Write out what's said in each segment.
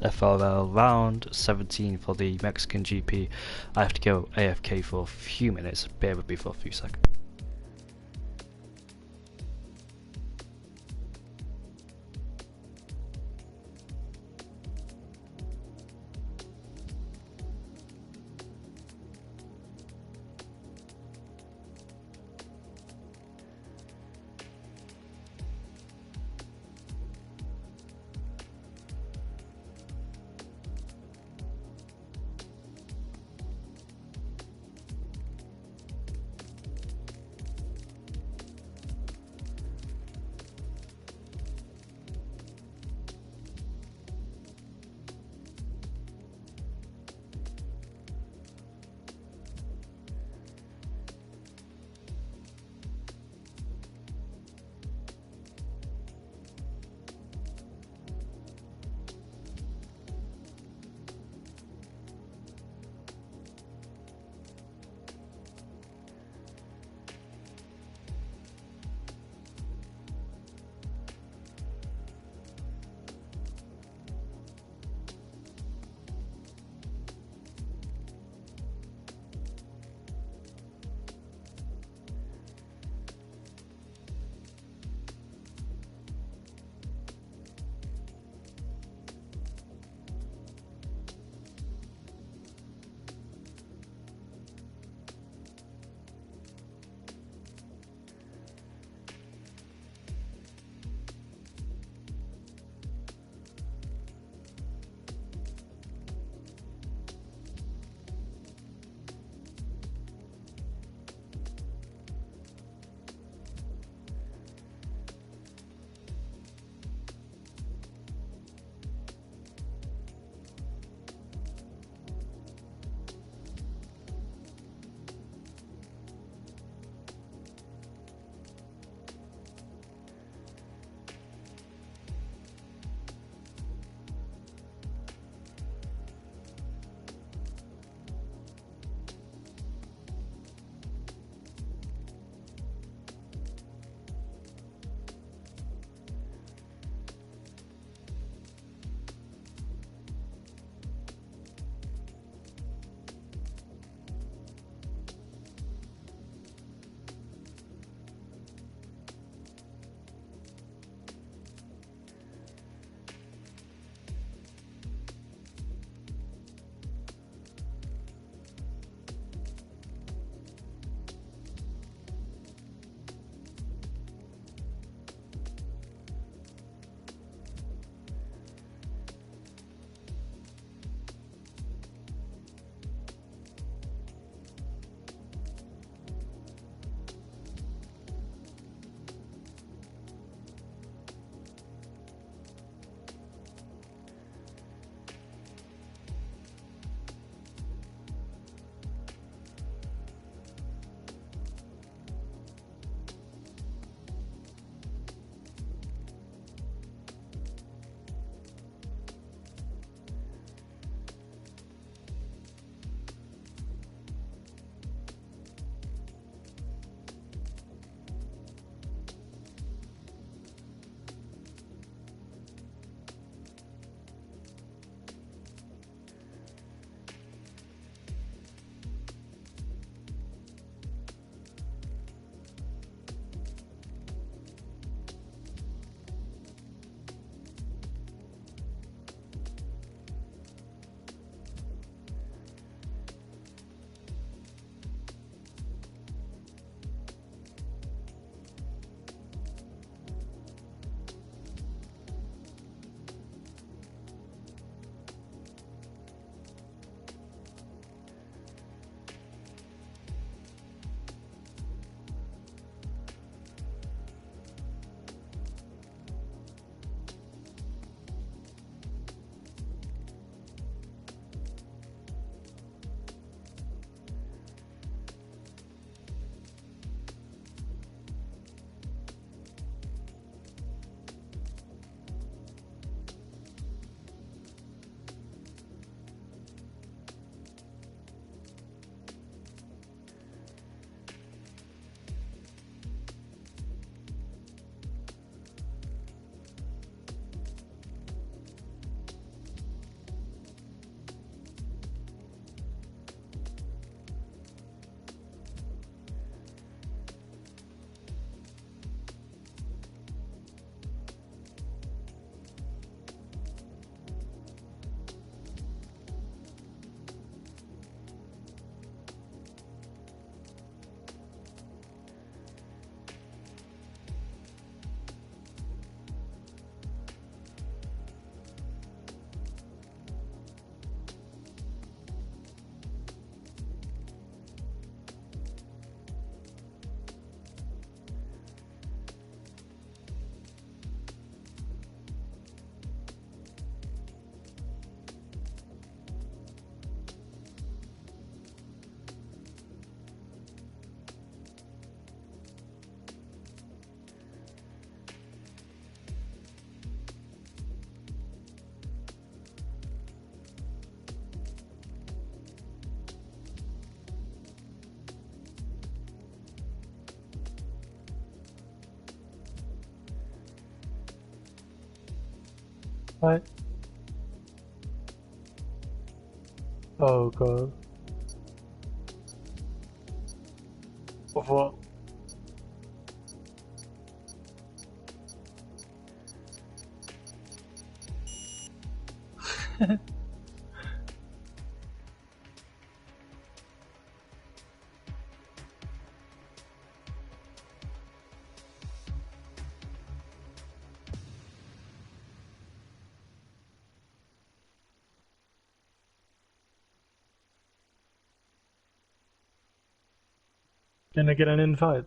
FRL round 17 for the Mexican GP. I have to go AFK for a few minutes. Bear with me for a few seconds. Right. Oh god. Of what? Can I get an invite?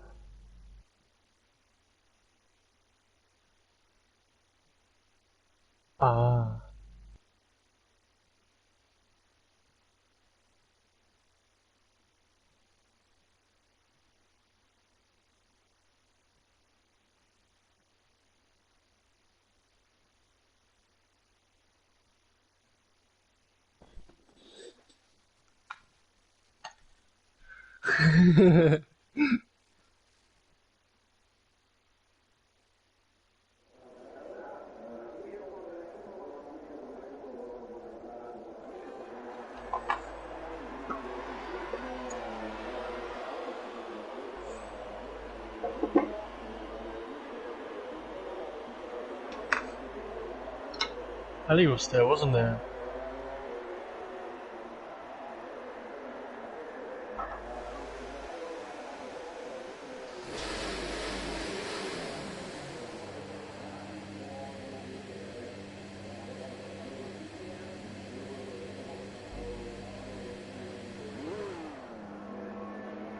Ah. Ali was there, wasn't there?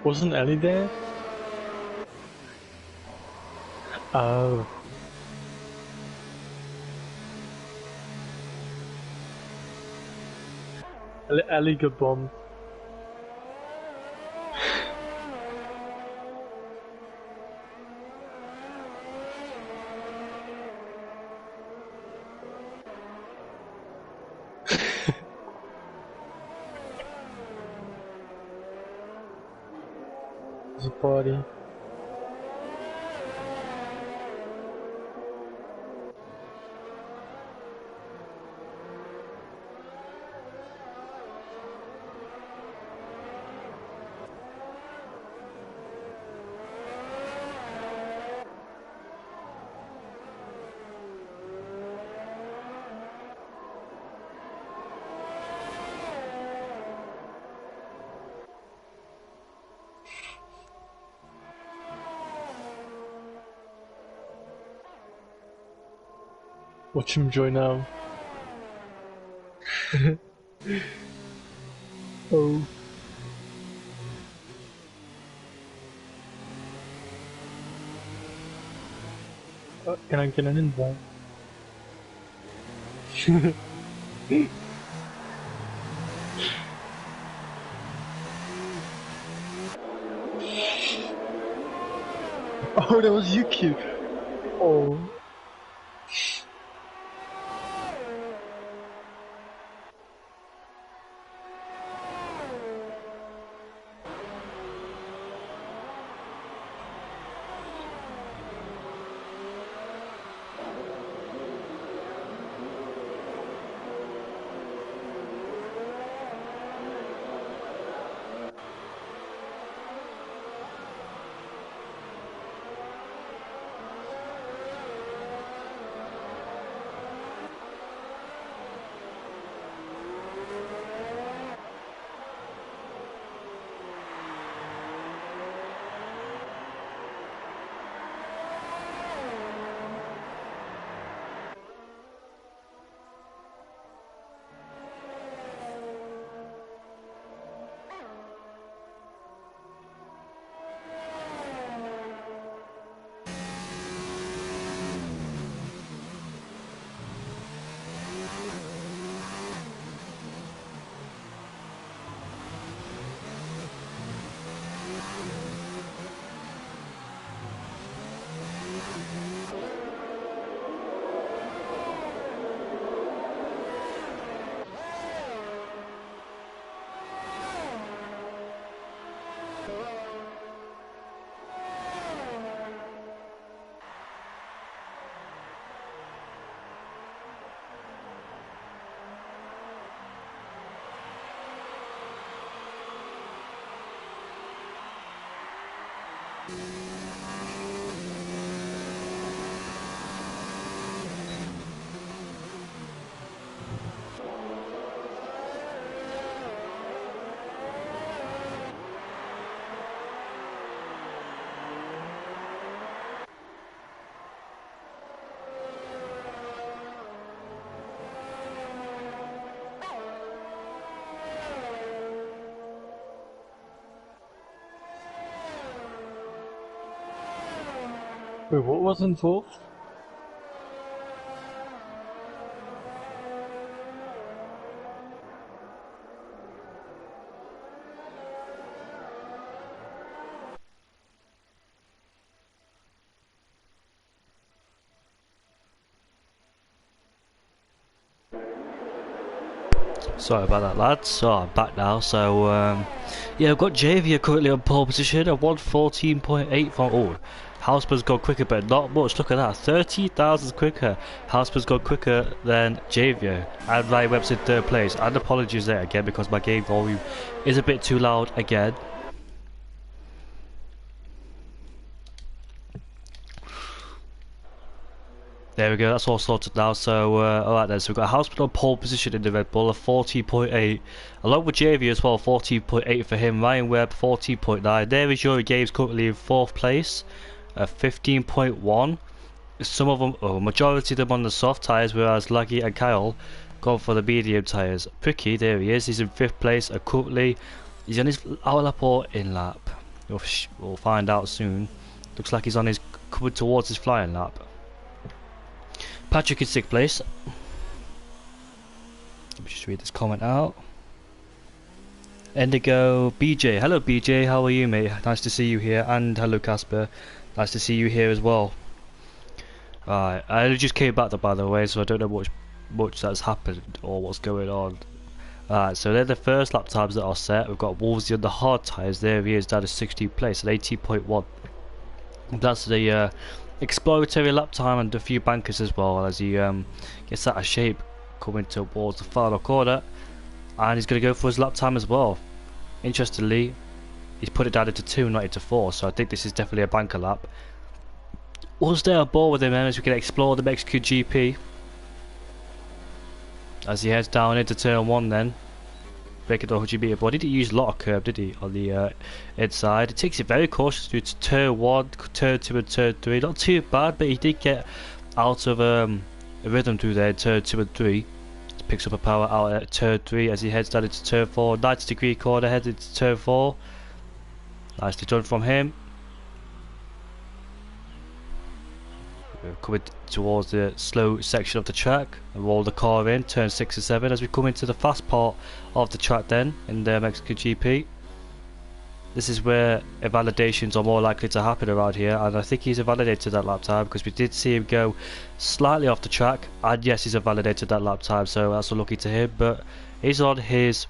Wasn't Ellie there? Oh. Ellie got bombed. It's a party. Watch him join now. Oh. Can I get an invite? Oh, that was Yuki. Oh. Wait, what was involved? Sorry about that, lads. So I'm back now. So yeah, I've got Javier currently on pole position at 114.8 from. Oh, Houseman's gone quicker, but not much. Look at that, 30,000 quicker. Houseman's gone quicker than Javier, and Ryan Webb's in third place. And apologies there again because my game volume is a bit too loud again. There we go, that's all sorted now. So, alright then, so we've got Houseman on pole position in the Red Bull of 14.8, along with Javier as well, 14.8 for him. Ryan Webb, 14.9. There is Yuri Games currently in 4th place, 15.1. Some of them, or majority of them on the soft tyres, whereas Laggy and Kyle gone for the medium tyres. Pricky, there he is, he's in 5th place, and currently he's on his out lap or in lap. We'll find out soon. Looks like he's on his, coming towards his flying lap. Patrick in 6th place. Let me just read this comment out. Indigo BJ. Hello BJ, how are you, mate? Nice to see you here. And hello Casper. Nice to see you here as well. Alright, I just came back there, by the way, so I don't know much that's happened or what's going on. Alright, so they're the first lap times that are set. We've got Wolvesy on the hard tyres. There he is, down to 16th place at 18.1. That's the exploratory lap time and a few bankers as well, as he gets out of shape coming towards the final corner, and he's going to go for his lap time as well. Interestingly, he's put it down into 2, not into 4, so I think this is definitely a banker lap. We'll stay on board with him then as we can explore the Mexican GP as he heads down into turn 1 then. Breaking the 100 meter, but he didn't use a lot of curb, did he, on the inside. He takes it very cautiously to turn 1, turn 2 and turn 3. Not too bad, but he did get out of a rhythm through there in turn 2 and 3. He picks up a power out at turn 3 as he heads down into turn 4. 90-degree corner, heads into turn 4. Nicely done from him. We're coming towards the slow section of the track and roll the car in, turn 6 and 7 as we come into the fast part of the track then in the Mexican GP. This is where invalidations are more likely to happen around here, and I think he's invalidated that lap time because we did see him go slightly off the track, and yes, he's invalidated that lap time, so that's unlucky to him, but he's on his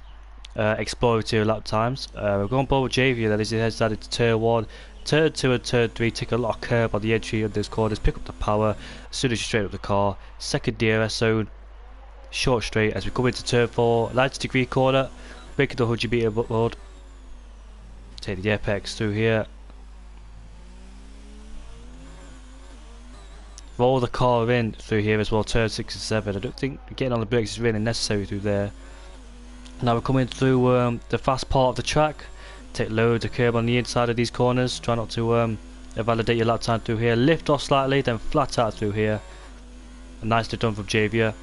exploratory lap times. We're going board with Javier then as he heads down into turn 1. Turn 2 and turn 3, take a lot of curb on the entry of those corners, pick up the power as soon as you straighten up the car. Second DRS zone, short straight as we come into turn 4, 90-degree corner, breaking the 100 meter board. Take the apex through here. Roll the car in through here as well, turn 6 and 7. I don't think getting on the brakes is really necessary through there. Now we're coming through the fast part of the track. Take loads of curb on the inside of these corners. Try not to invalidate your lap time through here. Lift off slightly, then flat out through here. Nicely done from Javier.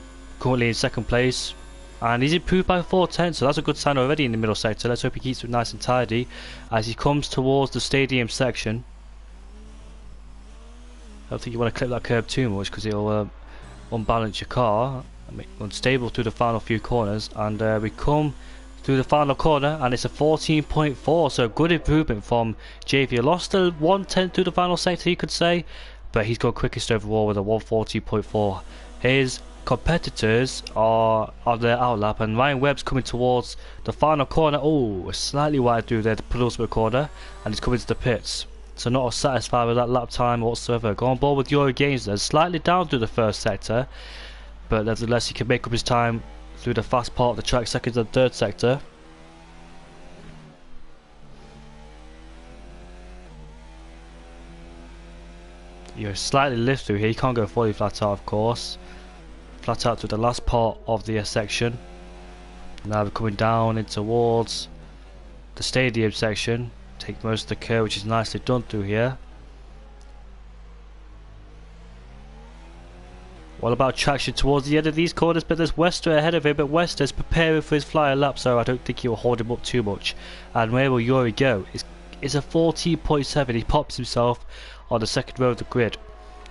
Currently in 2nd place. And he's improved by 4/10, so that's a good sign already in the middle sector. Let's hope he keeps it nice and tidy as he comes towards the stadium section. I don't think you want to clip that curb too much because it'll unbalance your car, make it unstable through the final few corners. And we come through the final corner and it's a 14.4, so good improvement from Javier. Lost a 1/10 through the final sector, you could say, but he's got quickest overall with a 140.4. His competitors are on their outlap, and Ryan Webb's coming towards the final corner. Oh, slightly wide through there, the penultimate corner, and he's coming to the pits. So not satisfied with that lap time whatsoever. Go on board with Yuri Games then, slightly down through the first sector, but nevertheless he can make up his time through the fast part of the track, 2nd and 3rd sector. You're slightly lift through here, you can't go fully flat out of course. Flat out to the last part of the section. Now we're coming down in towards the stadium section. Take most of the curve, which is nicely done through here. What about traction towards the end of these corners? But there's Wester ahead of him, but Wester's preparing for his flyer lap, so I don't think he'll hold him up too much. And where will Yuri go? It's a 14.7. He pops himself on the 2nd row of the grid.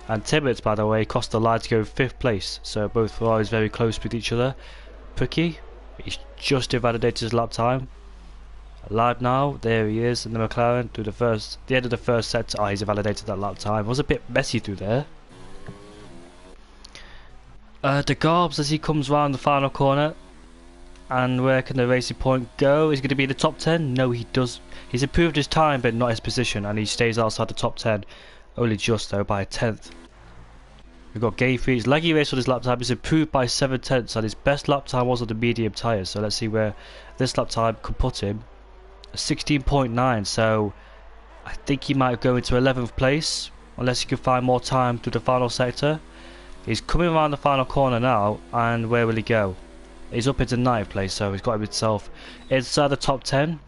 And Timmins, by the way, crossed the line to go 5th place. So both Ferraris very close with each other. Pricky, he's just invalidated his lap time. Live now, there he is in the McLaren through the end of the first set. Oh, he's invalidated that lap time. It was a bit messy through there. The Garbs as he comes round the final corner. And where can the racing point go? Is he going to be in the top 10? No, he does. He's improved his time but not his position, and he stays outside the top 10. Only just though by a 10th. We've got Game 3. His laggy race on his lap time is improved by 7 tenths, and his best lap time was on the medium tyres. So let's see where this lap time could put him. 16.9, so I think he might go into 11th place unless he can find more time through the final sector. He's coming around the final corner now, and where will he go? He's up into 9th place, so he's got himself inside the top 10.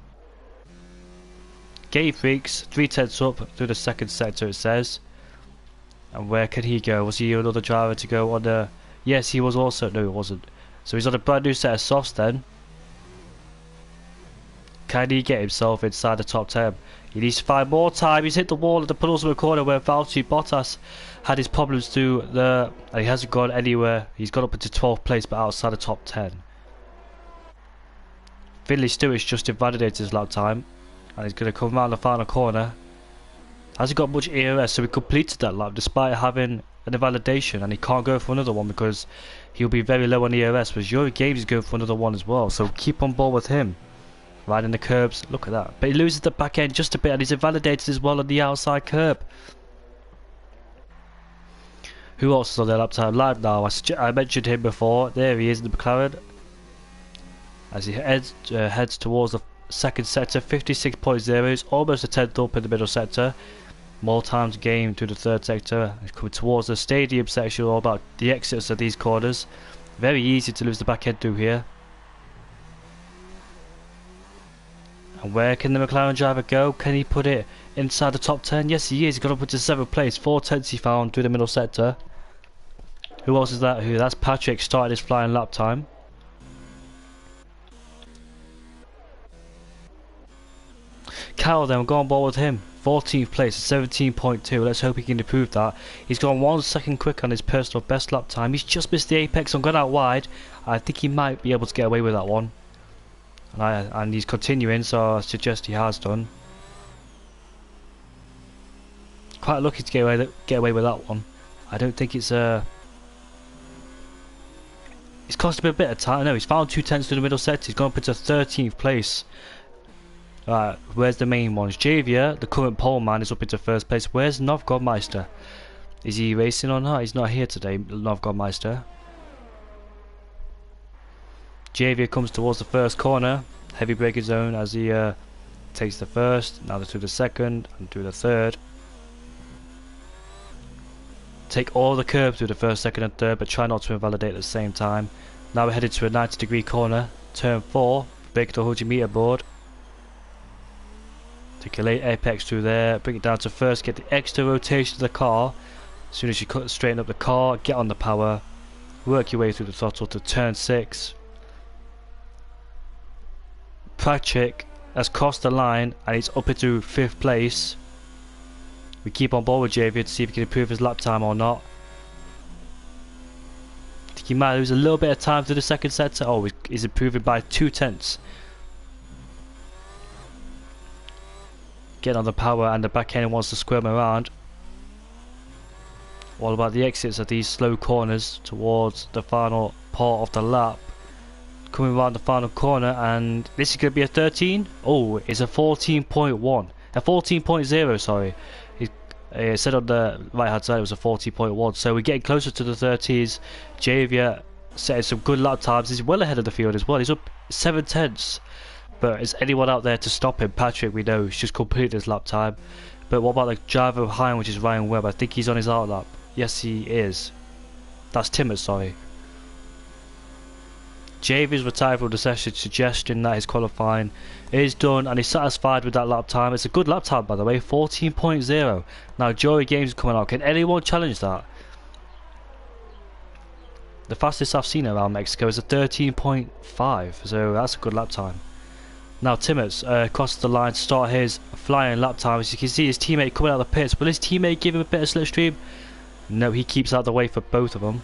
Game Freaks, 3 tenths up through the second sector it says. And where can he go? Was he another driver to go on the... Yes, he was also... No, he wasn't. So he's on a brand new set of softs then. Can he get himself inside the top 10? He needs to find more time. He's hit the wall at the penultimate corner where Valtteri Bottas had his problems through the... And he hasn't gone anywhere. He's got up into 12th place but outside the top 10. Finley Stewart's just invalidated his lap time. And he's going to come around the final corner. Hasn't got much ERS, so he completed that lap despite having an invalidation, and he can't go for another one because he'll be very low on ERS. Whereas Yuri Games is going for another one as well, so keep on board with him. Riding the curbs, look at that. But he loses the back end just a bit, and he's invalidated as well on the outside curb. Who else is on their lap time? Live now. I mentioned him before. There he is in the McLaren. As he heads towards the second sector, 56.0. He's almost a 10th up in the middle sector. More time to gain through the third sector. He's coming towards the stadium section, all about the exits of these corners. Very easy to lose the back end through here. And where can the McLaren driver go? Can he put it inside the top 10? Yes, he is. He got up into 7th place. 4 tenths he found through the middle sector. Who else is that? That's Patrick starting his flying lap time. Carroll then, we'll go on board with him. 14th place, 17.2. Let's hope he can improve that. He's gone 1 second quick on his personal best lap time. He's just missed the apex and gone out wide. I think he might be able to get away with that one. And he's continuing, so I suggest he has done. Quite lucky to get away with that one. I don't think it's it's cost him a bit of time. No, he's found 2 tenths to the middle set. He's gone up into 13th place. Right, where's the main ones? Javier, the current pole man, is up into 1st place. Where's Novgodmeister? Is he racing or not? He's not here today, Novgodmeister. Javier comes towards the first corner. Heavy braking zone as he takes the first. Now through the second and through the third. Take all the curbs through the first, second and third, but try not to invalidate at the same time. Now we're headed to a 90-degree corner. Turn 4. Brake to 100-meter board. Take a late apex through there, bring it down to first, get the extra rotation of the car. As soon as you straighten up the car, get on the power, work your way through the throttle to turn 6. Patrick has crossed the line and he's up into 5th place. We keep on board with Javier to see if he can improve his lap time or not. I think he might lose a little bit of time through the second sector. Oh, he's improving by 2 tenths. Getting on the power, and the back end wants to squirm around. All about the exits of these slow corners towards the final part of the lap. Coming around the final corner, and this is going to be a 13. Oh, it's a 14.1. A 14.0, sorry. It said on the right hand side it was a 14.1. So we're getting closer to the 30s. Javier setting some good lap times. He's well ahead of the field as well. He's up 7 tenths. But is anyone out there to stop him? Patrick, we know, he's just completed his lap time. But what about the driver behind, which is Ryan Webb? I think he's on his out lap. Yes, he is. That's Timmins, sorry. Javier's retired from the session, suggesting that his qualifying is done and he's satisfied with that lap time. It's a good lap time, by the way, 14.0. Now, Joey Games is coming out. Can anyone challenge that? The fastest I've seen around Mexico is a 13.5, so that's a good lap time. Now Timmins crosses the line to start his flying lap time. As you can see, his teammate coming out of the pits. Will his teammate give him a bit of slipstream? No, he keeps out the way for both of them.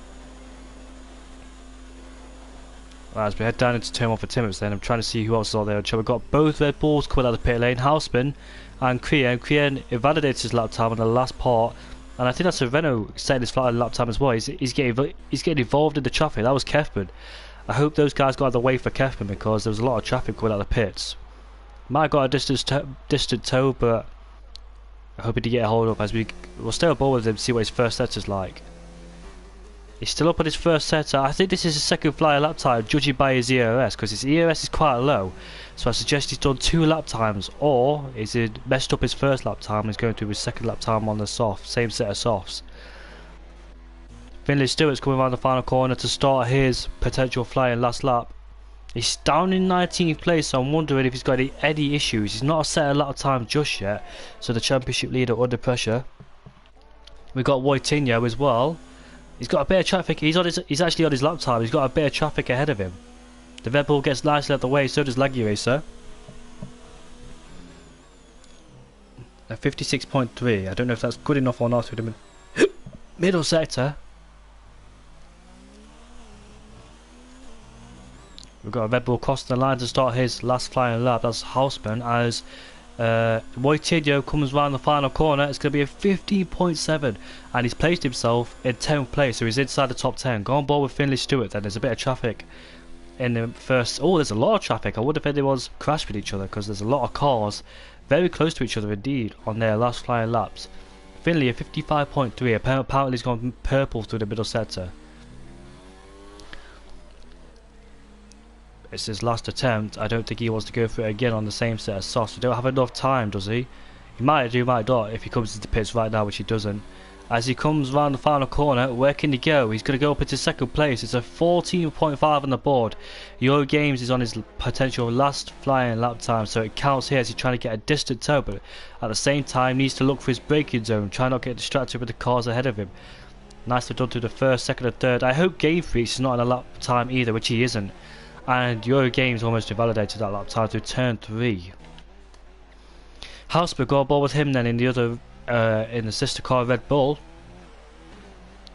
As we head down into turn 1 for Timmins, then I'm trying to see who else is out there. So we've got both Red Bulls coming out of the pit lane, Houseman and Krian. Krian invalidates his lap time on the last part, and I think that's a Renault setting his flat on lap time as well. He's getting involved in the traffic. That was Kefman. I hope those guys got out of the way for Kefman because there was a lot of traffic coming out of the pits. Might have got a distant tow, but I hope he did get a hold of as we'll stay aboard with him to see what his first set is like. He's still up on his first set. I think this is his second flyer lap time, judging by his ERS, because his ERS is quite low. So I suggest he's done 2 lap times, or is he messed up his first lap time and is going to his second lap time on the soft, same set of softs. Finley Stewart's coming around the final corner to start his potential flying last lap. He's down in 19th place, so I'm wondering if he's got any issues. He's not set a lap time just yet, so the championship leader under pressure. We've got Wojtinho as well. He's got a bit of traffic. He's actually on his lap time. He's got a bit of traffic ahead of him. The Red Bull gets nicely out of the way. So does Laggy Racer. A 56.3. I don't know if that's good enough or not with the middle sector. We've got a Red Bull crossing the line to start his last flying lap. That's Houseman as Wojtinho comes round the final corner. It's going to be a 15.7 and he's placed himself in 10th place, so he's inside the top 10. Go on board with Finley Stewart then. There's a bit of traffic in the first. Oh, there's a lot of traffic. I wonder if anyone's crashed with each other because there's a lot of cars very close to each other indeed on their last flying laps. Finley a 55.3. Apparently he's gone purple through the middle sector. It's his last attempt. I don't think he wants to go for it again on the same set of softs. We don't have enough time, does he? He might do, might not, if he comes into pits right now, which he doesn't. As he comes round the final corner, where can he go? He's going to go up into second place. It's a 14.5 on the board. Eurogames is on his potential last flying lap time, so it counts here as he's trying to get a distant tow, but at the same time needs to look for his braking zone, try not to get distracted with the cars ahead of him. Nicely done through the first, second and third. I hope Game Freaks is not on a lap time either, which he isn't. And Eurogames almost invalidated that lap time to turn 3. Hausberg got on board with him then in the other, in the sister car Red Bull.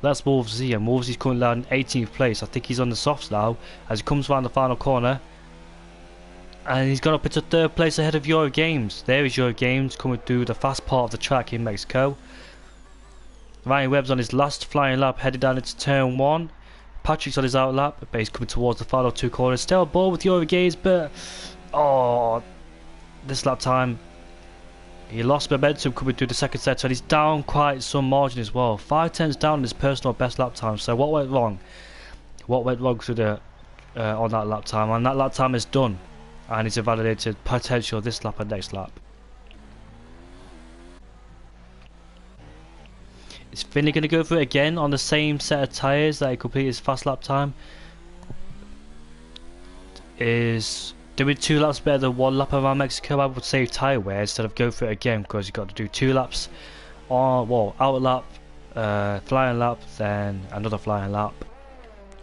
That's Wolves Z, and Wolves is currently in 18th place. I think he's on the softs now as he comes around the final corner. And he's gone up into 3rd place ahead of Eurogames. There is Eurogames coming through the fast part of the track in Mexico. Ryan Webb's on his last flying lap, headed down into turn 1. Patrick's on his out lap, but he's coming towards the final 2 corners. Still on board with Eurogames, but this lap time he lost momentum coming through the second sector, and he's down quite some margin as well. 5/10 down in his personal best lap time. So what went wrong? What went wrong through the on that lap time? And that lap time is done, and he's invalidated potential this lap and next lap. Is Finley going to go for it again on the same set of tyres that he completed his fast lap time? Is doing 2 laps better than 1 lap around Mexico? I would save tyre wear instead of go for it again, because you've got to do 2 laps on, well, out lap, flying lap, then another flying lap,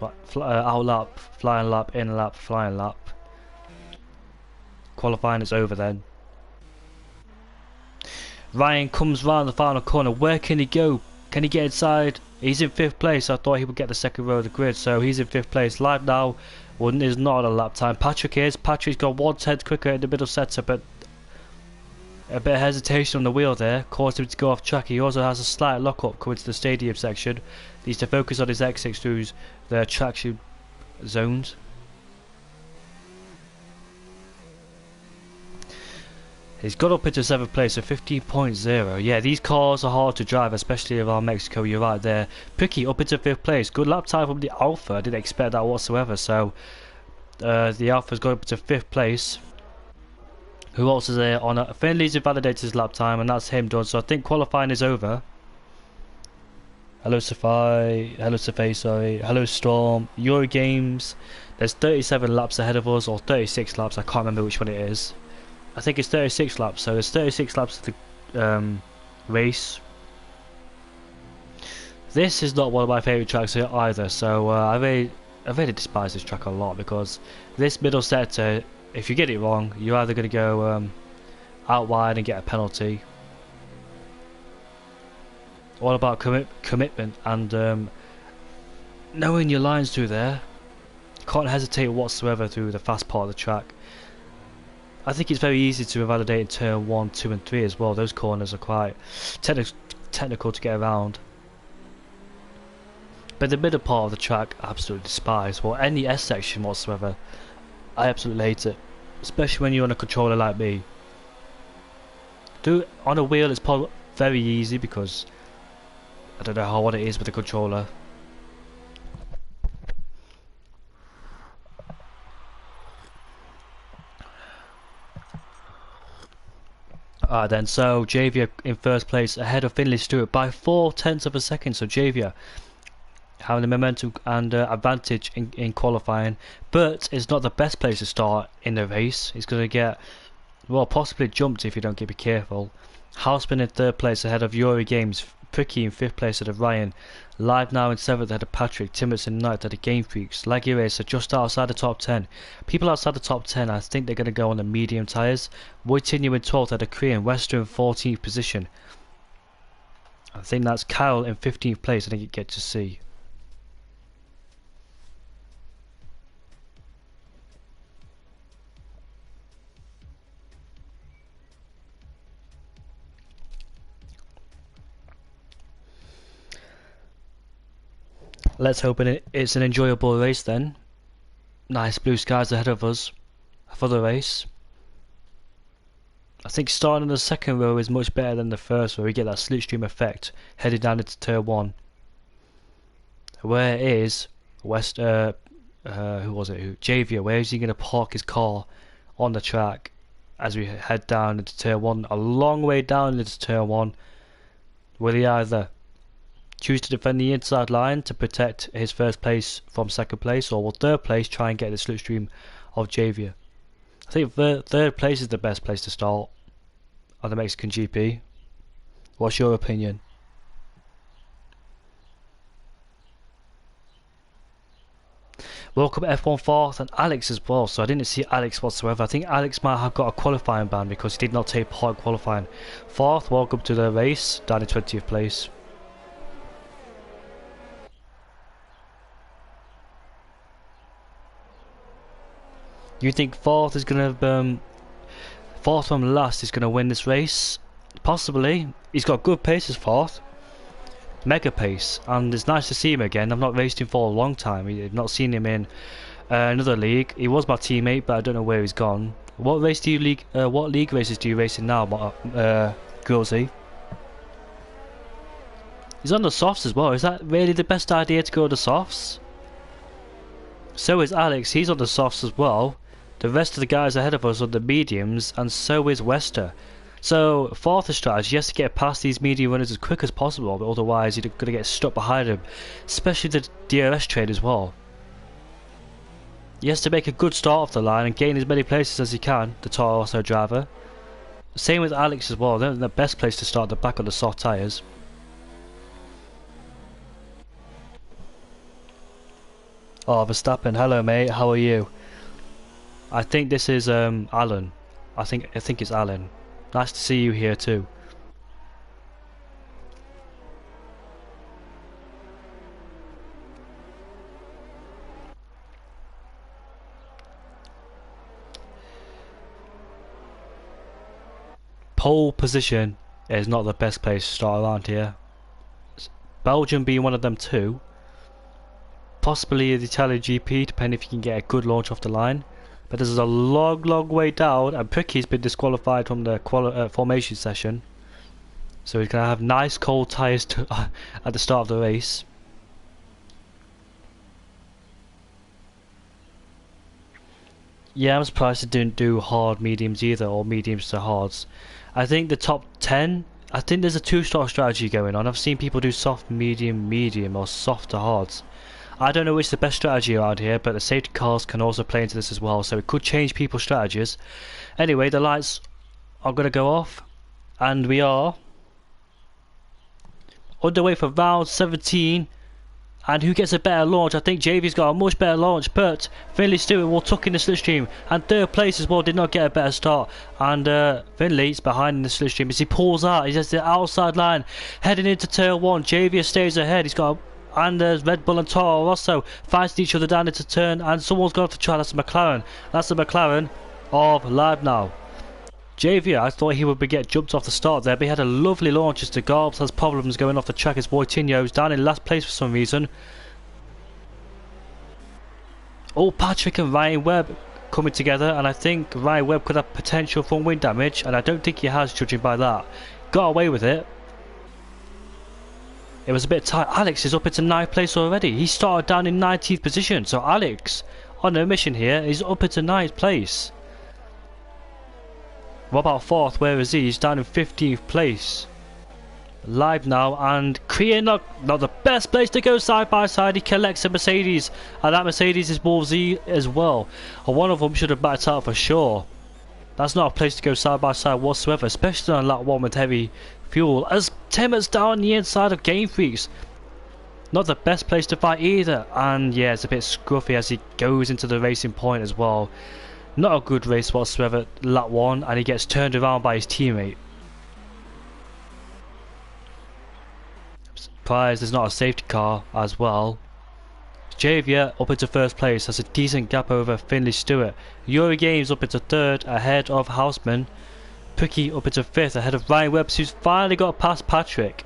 out lap, flying lap, in lap, flying lap. Qualifying is over then. Ryan comes round the final corner. Where can he go? Can he get inside? He's in 5th place. I thought he would get the second row of the grid, so he's in 5th place. Live now is not a lap time. Patrick is. Patrick's got 1/10 quicker in the middle sector, but a bit of hesitation on the wheel there caused him to go off track. He also has a slight lock up coming to the stadium section. Needs to focus on his exits through the traction zones. He's got up into 7th place, so 15.0. Yeah, these cars are hard to drive, especially around Mexico. You're right there. Picky up into 5th place. Good lap time from the Alpha. I didn't expect that whatsoever. So the Alpha's got up into 5th place. Who else is there on it? Finley's invalidated his lap time, and that's him done. So I think qualifying is over. Hello Safai. Hello Safai, sorry. Hello Storm. Eurogames. There's 37 laps ahead of us, or 36 laps. I can't remember which one it is. I think it's 36 laps, so there's 36 laps of the race. This is not one of my favourite tracks here either, so I really despise this track a lot, because this middle sector, if you get it wrong, you're either going to go out wide and get a penalty, All about commitment and knowing your lines through there. Can't hesitate whatsoever through the fast part of the track. I think it's very easy to invalidate in turn 1, 2 and 3 as well. Those corners are quite technical to get around. But the middle part of the track I absolutely despise. Or any S section whatsoever. I absolutely hate it. Especially when you're on a controller like me. On a wheel it's probably very easy because I don't know how hard it is with the controller. Alright then, so Javier in first place ahead of Finley Stewart by 0.4 of a second. So Javier having the momentum and advantage in qualifying, but it's not the best place to start in the race. He's going to get, well, possibly jumped if you don't be careful. Houseman in third place ahead of Yuri Games, Pricky in fifth place ahead of Ryan, Live Now in seventh ahead of Patrick, Timmons in ninth ahead of Game Freaks, Laggy Racer just outside the top 10. People outside the top 10, I think they're going to go on the medium tyres. Wojtinho in 12th ahead of Korean, Wester in 14th position. I think that's Carroll in 15th place. I think you get to see. Let's hope it's an enjoyable race then. Nice blue skies ahead of us for the race. I think starting in the second row is much better than the first row. We get that slipstream effect heading down into turn 1. Where is who was it? Javier. Where is he going to park his car on the track as we head down into turn 1? A long way down into turn 1. Will he either choose to defend the inside line to protect his first place from second place, or will third place try and get the slipstream of Javier? I think third place is the best place to start on the Mexican GP. What's your opinion? Welcome F1 Fourth and Alex as well. So I didn't see Alex whatsoever. I think Alex might have got a qualifying ban because he did not take part in qualifying. Fourth, welcome to the race, down in 20th place. You think fourth from last is gonna win this race? Possibly. He's got good pace as fourth, mega pace, and it's nice to see him again. I've not raced him for a long time. I've not seen him in another league. He was my teammate, but I don't know where he's gone. What league races do you race in now, Grozy? He's on the softs as well. Is that really the best idea to go to the softs? So is Alex. He's on the softs as well. The rest of the guys ahead of us are the mediums, and so is Wester. So, fourth strategy, he has to get past these medium runners as quick as possible, but otherwise you're going to get stuck behind him, especially the DRS trade as well. He has to make a good start off the line and gain as many places as he can, the Toro Rosso driver. Same with Alex as well. They're the best place to start, the back on the soft tyres. Oh, Verstappen, hello mate, how are you? I think this is Alan. I think it's Alan. Nice to see you here too. Pole position is not the best place to start around here. Belgium being one of them too. Possibly the Italian GP, depending if you can get a good launch off the line. But this is a long way down, and Pricky's been disqualified from the formation session. So he's going to have nice cold tyres at the start of the race. Yeah, I'm surprised they didn't do hard mediums either, or mediums to hards. I think the top 10, I think there's a two-star strategy going on. I've seen people do soft, medium, or soft to hards. I don't know which is the best strategy around here, but the safety cars can also play into this as well, so it could change people's strategies. Anyway, the lights are going to go off, and we are underway for round 17, And who gets a better launch? I think JV's got a much better launch, but Finley Stewart will tuck in the slipstream, and third place as well, did not get a better start. And Finley's behind in the slipstream as he pulls out. He's at the outside line, heading into turn 1. JV stays ahead. He's got and there's Red Bull and Toro Rosso fighting each other down into turn, and someone's got to try. That's the McLaren. That's the McLaren of Live Now. JV, I thought he would get jumped off the start there, but he had a lovely launch as the Garbs has problems going off the track as Boitinho's down in last place for some reason. Oh, Patrick and Ryan Webb coming together, and I think Ryan Webb could have potential front wing damage, and I don't think he has, judging by that. Got away with it. It was a bit tight. Alex is up into 9th place already. He started down in 19th position, so Alex on a mission here is up into 9th place. What about 4th? Where is he? He's down in 15th place. Live Now, and Korea not the best place to go side by side. He collects a Mercedes, and that Mercedes is Ballsy as well. And one of them should have backed out for sure. That's not a place to go side by side whatsoever, especially on lap 1 with heavy fuel. As Timmer's down the inside of Game Freaks. Not the best place to fight either, and yeah, it's a bit scruffy as he goes into the racing point as well. Not a good race whatsoever, lap 1, and he gets turned around by his teammate. Surprised there's not a safety car as well. Javier up into 1st place, has a decent gap over Finley Stewart. Yuri Games up into 3rd ahead of Houseman. Pookie up into 5th ahead of Ryan Webbs, who's finally got past Patrick.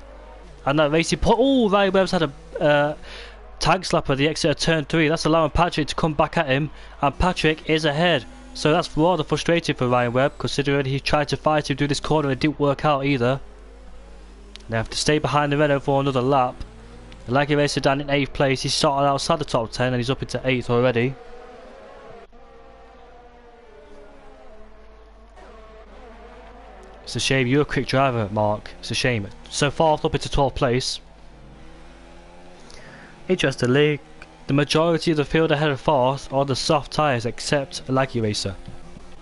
And that racing point, oh, Ryan Webbs had a tag slapper at the exit of turn 3. That's allowing Patrick to come back at him, and Patrick is ahead. So that's rather frustrating for Ryan Webb, considering he tried to fight him through this corner and it didn't work out either. They have to stay behind the Renault for another lap. The Laggy Racer down in 8th place. He started outside the top 10 and he's up into 8th already. It's a shame, you're a quick driver, Mark. It's a shame. So 4th up into 12th place. Interestingly, the majority of the field ahead of 4th are on the soft tyres except Laggy Racer.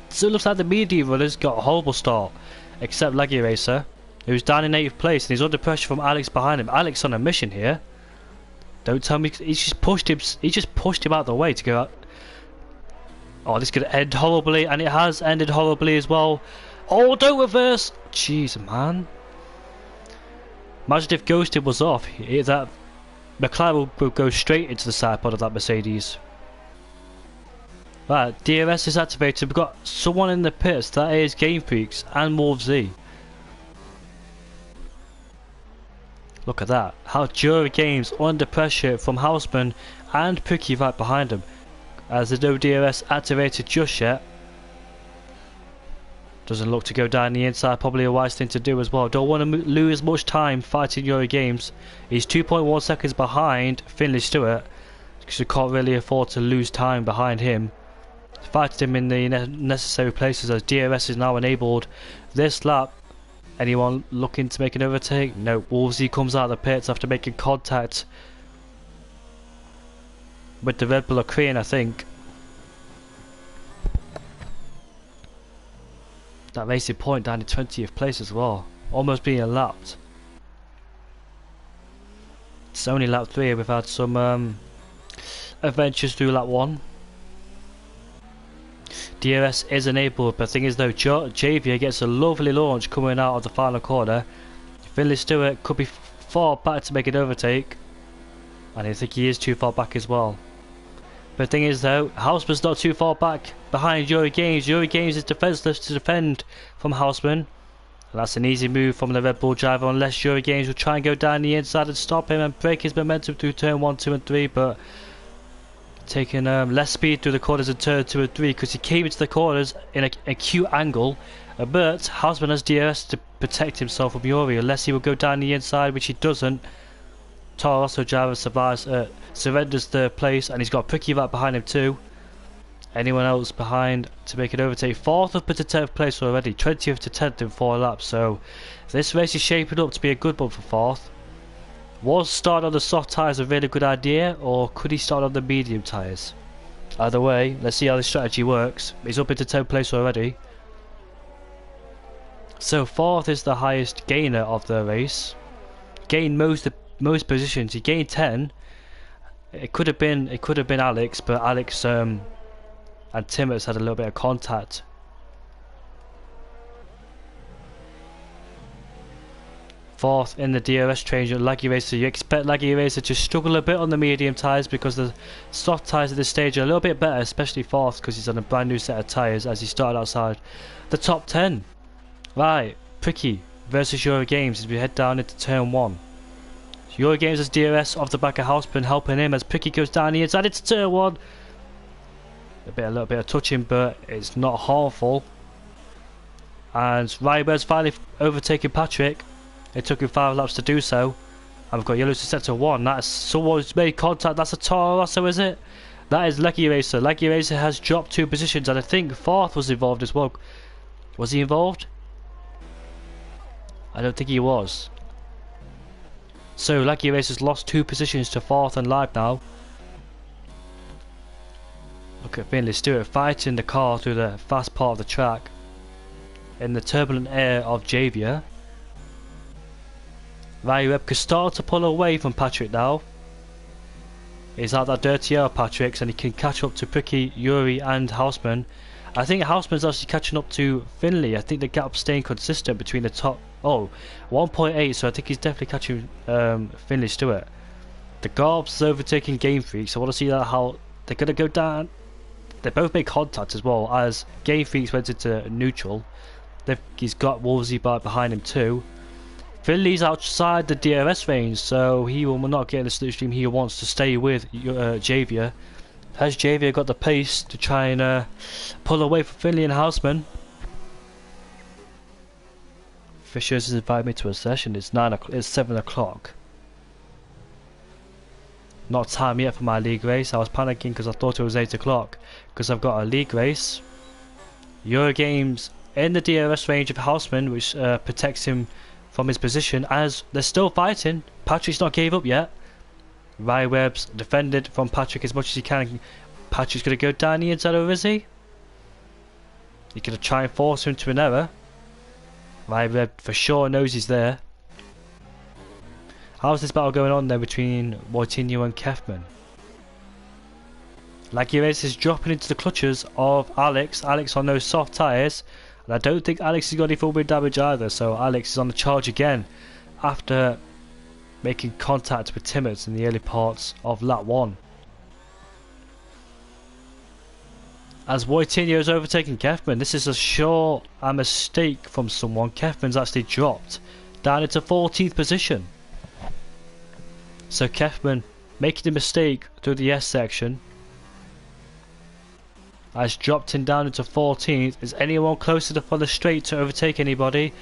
So it looks like the medium runners got a horrible start, except Laggy Racer, who's down in 8th place and he's under pressure from Alex behind him. Alex on a mission here. Don't tell me he just pushed him out the way to go out. Oh, this could end horribly, and it has ended horribly as well. Oh, don't reverse! Jeez, man. Imagine if Ghosted was off. That McLaren will go straight into the side pod of that Mercedes. Right, DRS is activated. We've got someone in the pits. That is Game Freaks and Morph Z. Look at that. How Jury Games under pressure from Houseman and Pookie right behind him. As there's no DRS activated just yet. Doesn't look to go down the inside. Probably a wise thing to do as well. Don't want to lose much time fighting Euro Games. He's 2.1 seconds behind Finley Stewart. So can't really afford to lose time behind him. Fighting him in the necessary places as DRS is now enabled. This lap, anyone looking to make an overtake? No. Wolvesy comes out of the pits after making contact with the Red Bull Korean, I think. That racing point down in 20th place as well. Almost being lapped. It's only lap 3. We've had some adventures through lap 1. DRS is enabled, but the thing is though, Javier gets a lovely launch coming out of the final corner. Finley Stewart could be far back to make an overtake, and I think he is too far back as well. But the thing is though, Houseman's not too far back behind Yuri Games. Yuri Games is defenseless to defend from Houseman. And that's an easy move from the Red Bull driver, unless Yuri Games will try and go down the inside and stop him and break his momentum through turn 1, 2 and 3, but taking less speed through the corners in turn 2 and 3 because he came into the corners in an acute angle. But Houseman has DRS to protect himself from Yuri unless he will go down the inside, which he doesn't. Toro Rosso driver surrenders third place, and he's got Pricky right behind him too. Anyone else behind to make an overtake? 4th up into 10th place already, 20th to 10th in 4 laps. So this race is shaping up to be a good one for 4th. Was start on the soft tyres a really good idea, or could he start on the medium tyres? Either way, let's see how this strategy works. He's up into 10th place already. So 4th is the highest gainer of the race. Gained most positions. He gained 10, It could have been Alex, but Alex and Timmins had a little bit of contact. Fourth in the DRS change, Laggy Racer. You expect Laggy Racer to struggle a bit on the medium tyres because the soft tyres at this stage are a little bit better, especially fourth because he's on a brand new set of tyres as he started outside the top 10. Right, Pricky versus Euro Games as we head down into turn 1. Euro Games has DRS off the back of Houseman helping him as Pricky goes down the inside into turn 1. A little bit of touching, but it's not harmful. And Ryber's finally overtaking Patrick. It took him 5 laps to do so. And we've got yellows to set to 1. That's someone's made contact. That's a Toro Rosso, is it? That is Lucky Racer. Lucky Racer has dropped 2 positions, and I think fourth was involved as well. Was he involved? I don't think he was. So Lucky Racer's lost 2 positions to fourth and live now. Look at Finley Stewart fighting the car through the fast part of the track in the turbulent air of Javier. Ryan Webb start to pull away from Patrick now. He's out that dirty air of Patrick's and he can catch up to Pricky, Yuri and Houseman. I think Houseman's actually catching up to Finley. I think the gap's staying consistent between the top 1.8, so I think he's definitely catching Finley Stewart. The Garbs is overtaking Game Freaks. I want to see that how they're going to go down. They both make contact as well as Game Freaks went into neutral. He's got Wolsey behind him too. Finley's outside the DRS range, so he will not get in the slipstream. He wants to stay with Javier. Has Javier got the pace to try and pull away from Finley and Houseman? Fishers has invited me to a session. It's 7 o'clock. Not time yet for my league race. I was panicking because I thought it was 8 o'clock because I've got a league race. Eurogames in the DRS range of Houseman, which protects him from his position as they're still fighting. Patrick's not gave up yet. Ryan Webb's defended from Patrick as much as he can. Patrick's going to go down the inside, or is he? He's going to try and force him to an error. Ryan Webb for sure knows he's there. How's this battle going on there between Wojtinho and Kefman? Laguerres is dropping into the clutches of Alex. Alex on those soft tyres. And I don't think Alex has got any full wind damage either, so Alex is on the charge again after making contact with Timmins in the early parts of lap 1. As Wojtinho is overtaking Kefman, this is a mistake from someone. Kefman's actually dropped down into 14th position. So Kefman making a mistake through the S section has dropped him down into 14th. Is anyone close enough on the straight to overtake anybody?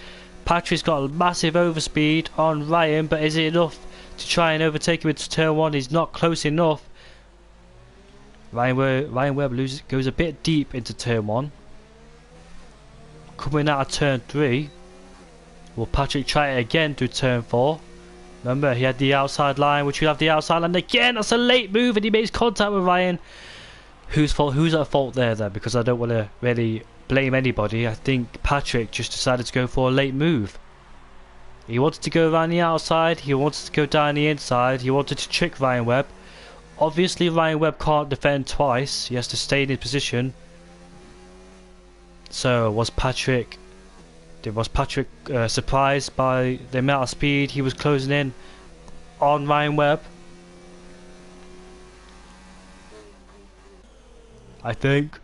Patrick's got a massive overspeed on Ryan, but is it enough to try and overtake him into turn 1? He's not close enough. Ryan Webb goes a bit deep into turn 1. Coming out of turn 3. Will Patrick try it again through turn 4? Remember, he had the outside line, which will have the outside line again. That's a late move, and he makes contact with Ryan. Who's at fault there then? Because I don't want to really blame anybody. I think Patrick just decided to go for a late move. He wanted to go around the outside. He wanted to go down the inside. He wanted to trick Ryan Webb. Obviously, Ryan Webb can't defend twice. He has to stay in his position. So, was Patrick surprised by the amount of speed he was closing in on Ryan Webb? I think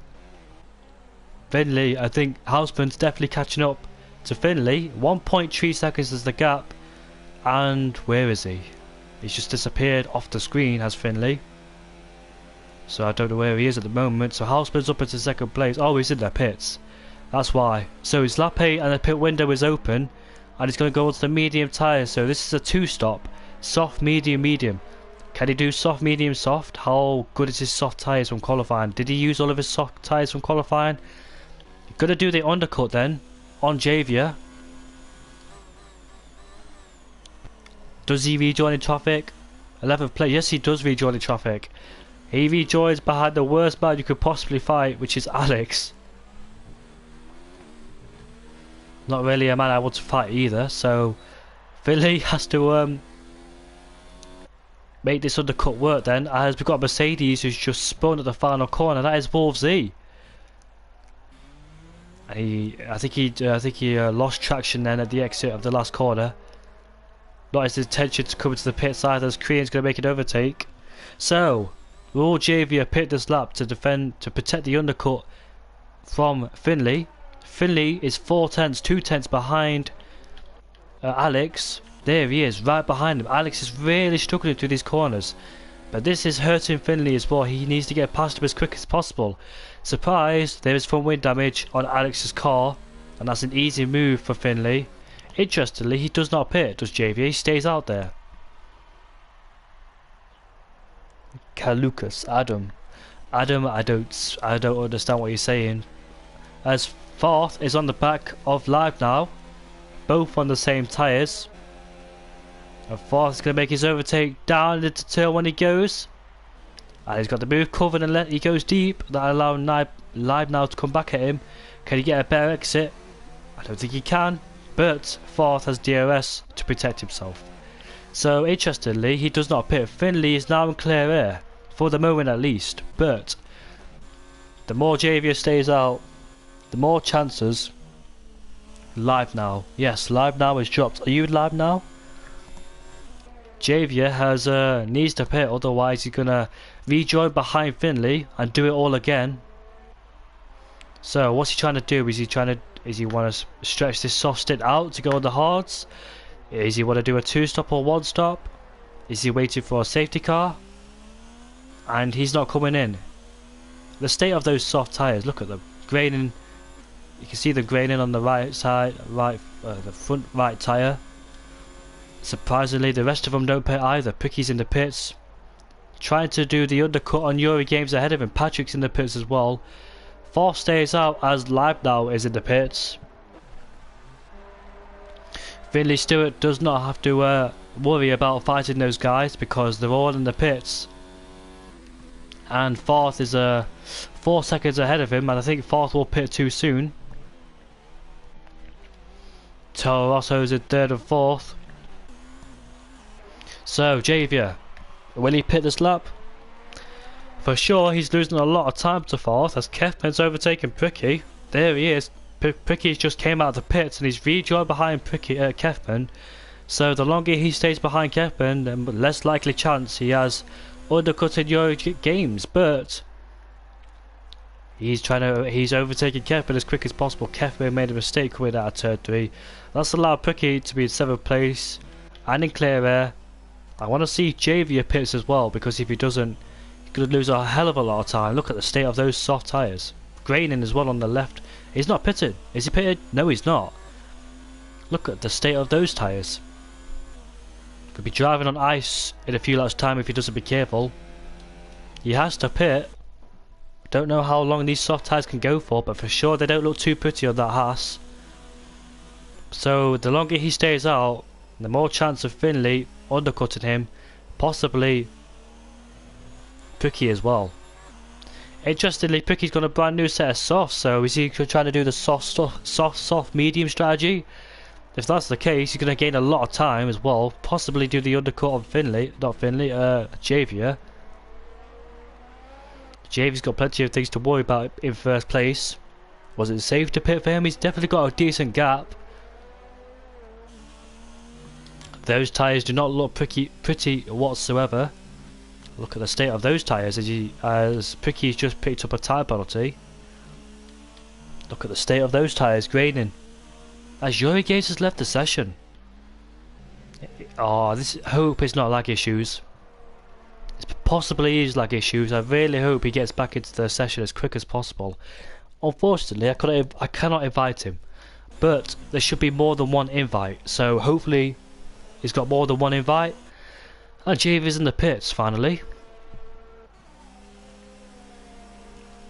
Houseman's definitely catching up to Finley. 1.3 seconds is the gap. And where is he? He's just disappeared off the screen, has Finley. So I don't know where he is at the moment. So Houseman's up into second place. Oh, he's in their pits. That's why. So his lap 8 and the pit window is open. And he's going to go onto the medium tyre. So this is a 2-stop. Soft, medium, medium. Can he do soft, medium, soft? How good is his soft tyres from qualifying? Did he use all of his soft tyres from qualifying? You're going to do the undercut then on Javier. Does he rejoin in traffic? 11th place. Yes, he does rejoin in traffic. He rejoins behind the worst man you could possibly fight, which is Alex. Not really a man I want to fight either, so Philly has to make this undercut work then, as we've got Mercedes who's just spun at the final corner. That is Wolf Z. And I think he lost traction then at the exit of the last corner. Not his intention to come into the pits either, as Korean's going to make an overtake. So, will Javier pit this lap to protect the undercut from Finley? Finley is 4 tenths, 2 tenths behind Alex. There he is, right behind him. Alex is really struggling through these corners. But this is hurting Finley as well. He needs to get past him as quick as possible. Surprise, there is front wing damage on Alex's car. And that's an easy move for Finley. Interestingly, he does not pit, does JV? He stays out there. Lucas, Adam, I don't understand what you're saying. As fourth is on the back of Live now, both on the same tyres. And fourth is going to make his overtake down into turn when he goes. And he's got the move covered and he goes deep. That allows Live now to come back at him. Can he get a better exit? I don't think he can. But fourth has DRS to protect himself. So interestingly, he does not pit. Finley is now in clear air, for the moment at least. But the more Javier stays out, the more chances. Live now, yes, Live now is dropped. Are you Live now? Javier has needs to pit, otherwise he's gonna rejoin behind Finley and do it all again. So what's he trying to do? Is he want to stretch this soft stint out to go on the hards? Is he want to do a 2-stop or 1-stop? Is he waiting for a safety car? And he's not coming in. The state of those soft tyres, look at them graining. You can see the graining on the right side, the front right tyre. Surprisingly, the rest of them don't pit either. Picky's in the pits, trying to do the undercut on Yuri Games ahead of him. Patrick's in the pits as well. Fourth stays out as Live now is in the pits. Finley Stewart does not have to worry about fighting those guys because they're all in the pits. And fourth is 4 seconds ahead of him, and I think fourth will pit too soon. Toro Rosso's in third and fourth. So Javier, will he pit this lap? For sure, he's losing a lot of time to fourth as Kefman's overtaken Pricky. There he is. Pricky just came out of the pits and he's rejoined behind Kefman. So the longer he stays behind Kefman, the less likely chance he has undercutting your games. But he's overtaking Kefman as quick as possible. Kefman made a mistake coming out of turn 3. That's allowed Pricky to be in 7th place and in clear air. I want to see Javier pits as well, because if he doesn't, he's going to lose a hell of a lot of time. Look at the state of those soft tyres. Graining as well on the left. He's not pitted. Is he pitted? No, he's not. Look at the state of those tyres. Could be driving on ice in a few laps time if he doesn't be careful. He has to pit. Don't know how long these soft tyres can go for, but for sure they don't look too pretty on that Haas. So the longer he stays out, the more chance of Finley undercutting him, possibly Pricky as well. Interestingly, Pricky's got a brand new set of softs, so is he trying to do the soft medium strategy? If that's the case, he's going to gain a lot of time as well, possibly do the undercut on Javier. Javier's got plenty of things to worry about in first place. Was it safe to pit for him? He's definitely got a decent gap. Those tyres do not look pretty whatsoever. Look at the state of those tyres as Pricky's just picked up a tyre penalty. Look at the state of those tyres graining. As Yuri Gates has left the session. Oh, hope it's not lag issues. It possibly is lag issues. I really hope he gets back into the session as quick as possible. Unfortunately, I cannot invite him. But there should be more than one invite. So hopefully he's got more than one invite. And Javier's in the pits finally.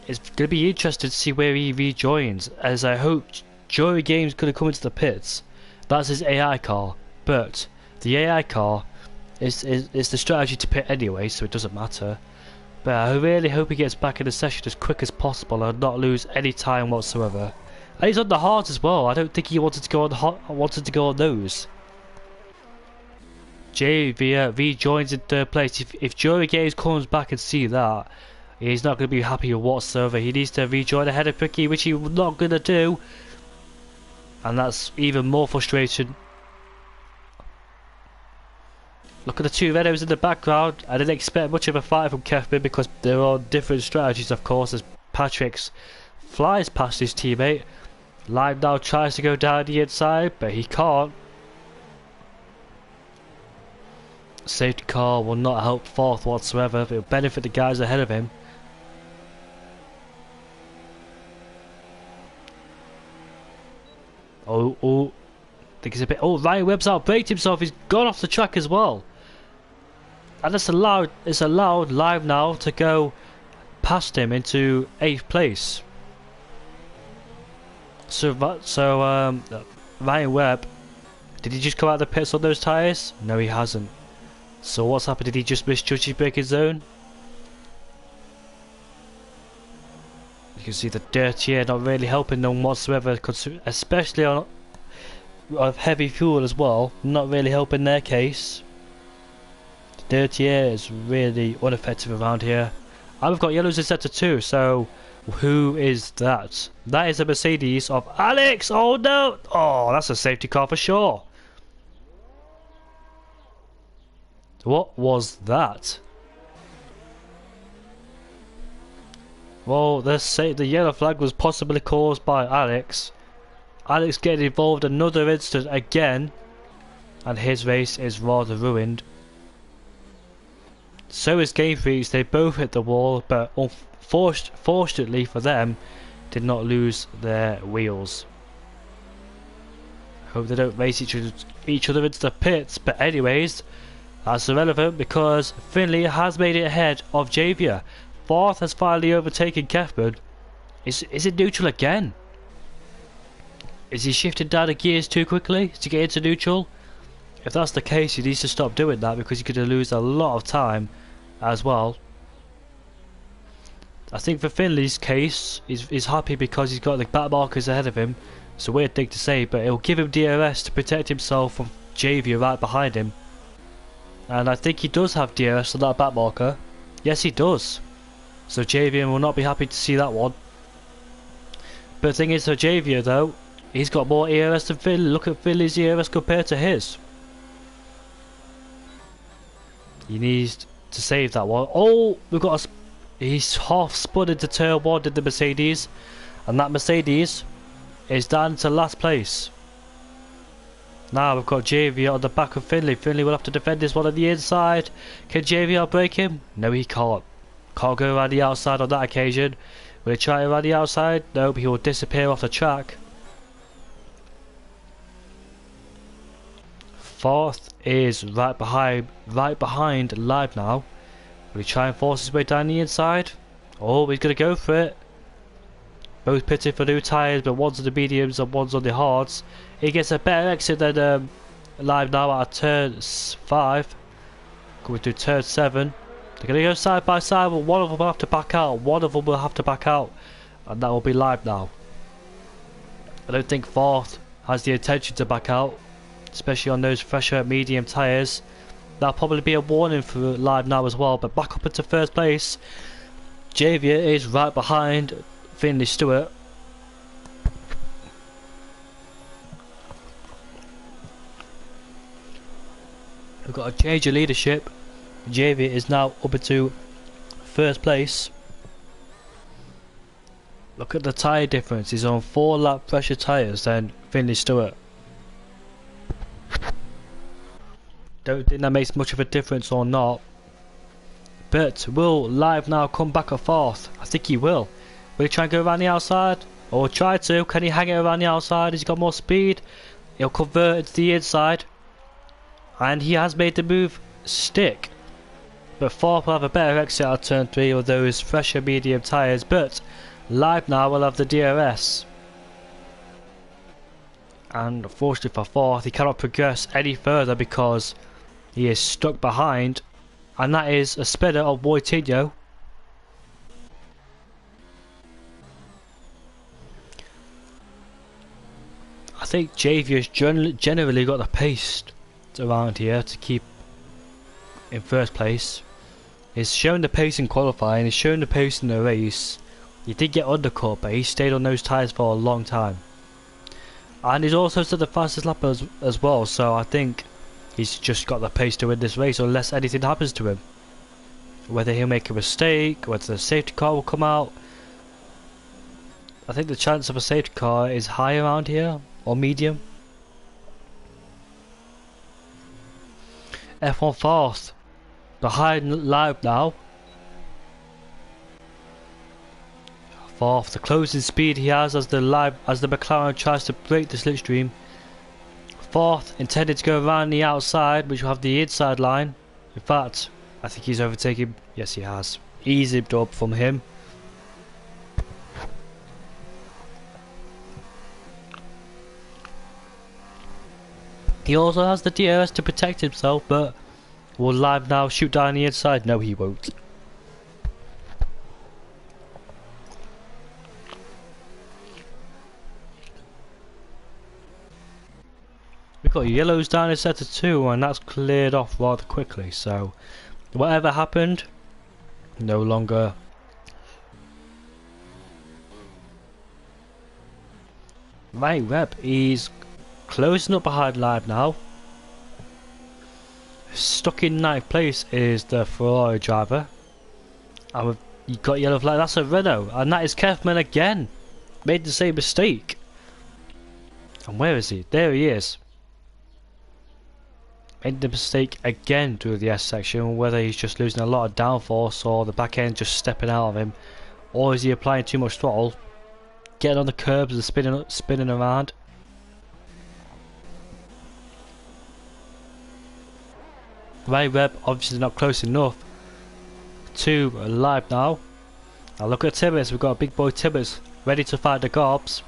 It's going to be interesting to see where he rejoins, as I hope Joey Games could have come into the pits. That's his AI car, but the AI car is the strategy to pit anyway, so it doesn't matter. But I really hope he gets back in the session as quick as possible and not lose any time whatsoever. And he's on the hards as well. I don't think he wanted to go on those. Javier rejoins in third place. If Joey Gaines comes back and see that, he's not going to be happy whatsoever. He needs to rejoin ahead of Ricky, which he's not going to do. And that's even more frustration. Look at the two Renos in the background. I didn't expect much of a fight from Kevin because there are different strategies, of course, as Patrick's flies past his teammate. Live now tries to go down the inside, but he can't. Safety car will not help fourth whatsoever. It will benefit the guys ahead of him. Oh, I think he's a bit. Oh, Ryan Webb's outbraked himself. He's gone off the track as well. And it's allowed live now to go past him into 8th place. So Ryan Webb, did he just come out of the pits on those tyres? No, he hasn't. So what's happened? Did he just misjudge his braking zone? You can see the dirt here not really helping them whatsoever, especially on heavy fuel as well. Not really helping their case. The dirt here is really ineffective around here. And we've got yellows in sector 2, so who is that? That is a Mercedes of Alex! Oh no! Oh, that's a safety car for sure. What was that? Well, let's say the yellow flag was possibly caused by Alex. Alex getting involved another instant again, and his race is rather ruined. So is Game Freaks. They both hit the wall, but fortunately for them, did not lose their wheels. Hope they don't race each other into the pits. But anyways, that's irrelevant because Finley has made it ahead of Javier. Fourth has finally overtaken Kefman. Is it neutral again? Is he shifting down the gears too quickly to get into neutral? If that's the case, he needs to stop doing that because he's going to lose a lot of time as well. I think for Finley's case, he's happy because he's got the back markers ahead of him. It's a weird thing to say, but it'll give him DRS to protect himself from Javier right behind him. And I think he does have DRS on that back marker. Yes, he does. So Javier will not be happy to see that one. But the thing is, for Javier though, he's got more ERS than Finley. Look at Finley's ERS compared to his. He needs to save that one. Oh, we've got a... He's half spun into turn 1 in the Mercedes. And that Mercedes is down to last place. Now we've got Javier on the back of Finley. Finley will have to defend this one on the inside. Can Javier break him? No, he can't. Can't go around the outside on that occasion. Will he try around the outside? Nope, he will disappear off the track. Fourth is right behind Live now. Will he try and force his way down the inside? Oh, he's going to go for it. Both pitting for new tyres, but one's on the mediums and one's on the hards. He gets a better exit than Live now at turn 5. Going to turn 7. They're going to go side by side, but one of them will have to back out. One of them will have to back out. And that will be Live now. I don't think Fourth has the intention to back out, especially on those fresher medium tyres. That'll probably be a warning for Live now as well. But back up into first place. Javier is right behind Finley Stewart. We've got a change of leadership. Javier is now up into first place. Look at the tyre difference. He's on 4 lap pressure tyres than Finley Stewart. Don't think that makes much of a difference or not. But will Live now come back at fourth? I think he will. Will he try and go around the outside? Or try to? Can he hang it around the outside? He's got more speed. He'll convert it to the inside. And he has made the move stick. But fourth will have a better exit at turn 3 with those fresher medium tyres. But Live now will have the DRS. And unfortunately for fourth, he cannot progress any further because he is stuck behind. And that is a spinner of Moitinho. I think Javier's generally got the pace around here to keep in first place. He's shown the pace in qualifying, he's shown the pace in the race. He did get undercut, but he stayed on those tyres for a long time. And he's also set the fastest lap as well, so I think he's just got the pace to win this race unless anything happens to him. Whether he'll make a mistake, whether the safety car will come out. I think the chance of a safety car is high around here, or medium. F1 fast. Behind live now. Fourth, the closing speed he has as the McLaren tries to break the slipstream. Fourth, intended to go around the outside, which will have the inside line. In fact, I think he's overtaken. Yes, he has. Easy up from him. He also has the DRS to protect himself, but will live now shoot down the inside? No, he won't. We've got yellows down in sector 2 and that's cleared off rather quickly, so whatever happened, no longer. Right, Webb, he's closing up behind live now. Stuck in 9th place is the Ferrari driver. And you got yellow flag, that's a Renault, and that is Kefman again. Made the same mistake. And where is he? There he is. Made the mistake again through the S section, whether he's just losing a lot of downforce or the back end just stepping out of him, or is he applying too much throttle, getting on the curbs and spinning around. Right, Webb obviously not close enough to live now. Now look at Tibbets, we've got a big boy Tibbets ready to fight the Garbs.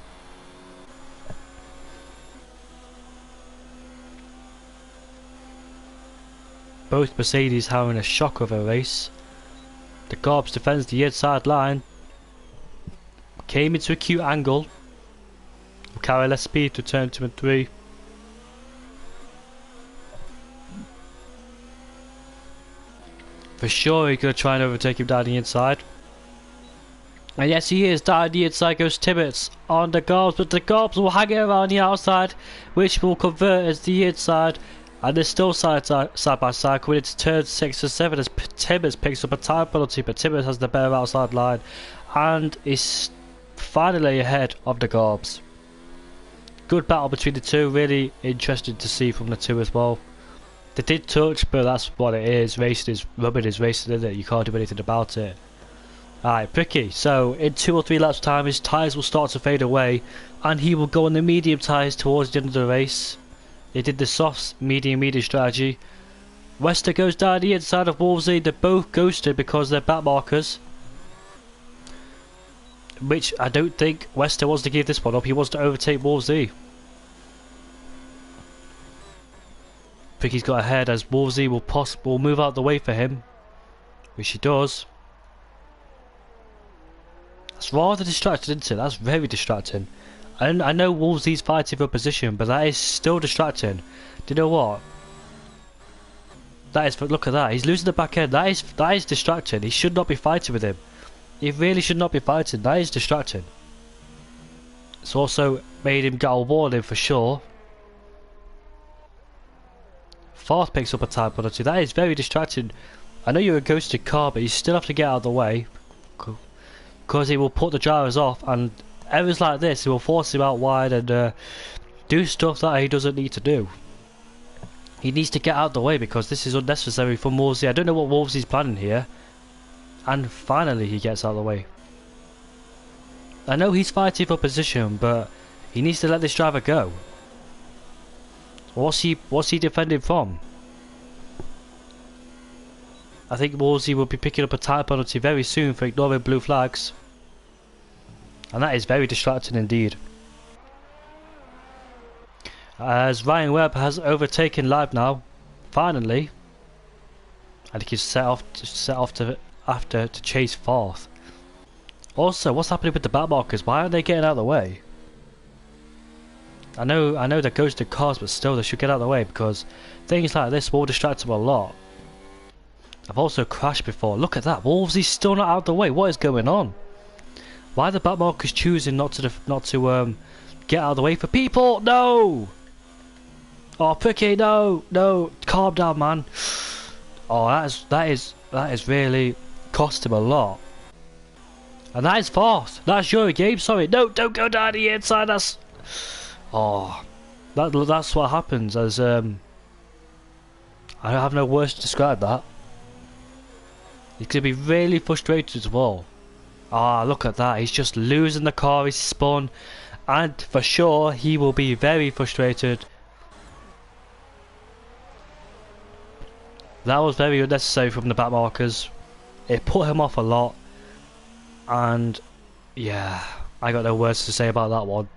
Both Mercedes having a shock of a race. The Garbs defends the inside line. Came into a cute angle. Will carry less speed to turn 2 and 3. For sure he's going to try and overtake him down the inside. And yes, he is. Down the inside goes Tibbets on the Garbs, but the Garbs will hang it around the outside, which will convert as the inside. And they're still side by side coming into turn 6 and 7 as Tibbets picks up a time penalty, but Tibbets has the better outside line and is finally ahead of the Garbs. Good battle between the two, really interesting to see from the two as well. They did touch, but that's what it is. Racing is rubbing is racing, isn't it? You can't do anything about it. Alright, Pricky. So in 2 or 3 laps time his tyres will start to fade away and he will go on the medium tyres towards the end of the race. They did the soft medium strategy. Wester goes down the inside of Wolsey. They're both ghosted because they're back markers, which I don't think Wester wants to give this one up. He wants to overtake Wolsey. I think he's got ahead as Wolsey will move out the way for him, which he does. That's rather distracting, isn't it? That's very distracting. I know Wolsey's fighting for position, but that is still distracting. Do you know what? That is, look at that. He's losing the back end. That is distracting. He should not be fighting with him. He really should not be fighting. That is distracting. It's also made him get a warning for sure. Fourth picks up a time penalty. That is very distracting. I know you're a ghosted car, but you still have to get out of the way, because he will put the drivers off, and errors like this, he will force him out wide and do stuff that he doesn't need to do. He needs to get out of the way because this is unnecessary for Wolsey. I don't know what Wolsey's planning here. And finally he gets out of the way. I know he's fighting for position, but he needs to let this driver go. What's he defending from? I think Wolsey will be picking up a time penalty very soon for ignoring blue flags. And that is very distracting indeed. As Ryan Webb has overtaken live now, finally, and he can set off to chase fourth. Also, what's happening with the back markers? Why aren't they getting out of the way? I know they're ghosted cars, but still they should get out of the way because things like this will distract them a lot. I've also crashed before. Look at that. Wolves, he's still not out of the way. What is going on? Why are the backmarkers choosing not to get out of the way for people? No! Oh, Pricky, no, no, calm down, man. Oh, that is really cost him a lot. And that is fast. That's your game. Sorry, no, don't go down the inside. That's that's what happens. As I have no words to describe that. He's gonna be really frustrated as well. Ah, look at that. He's just losing the car. He's spun, and for sure he will be very frustrated. That was very unnecessary from the back markers. It put him off a lot, and yeah, I got no words to say about that one.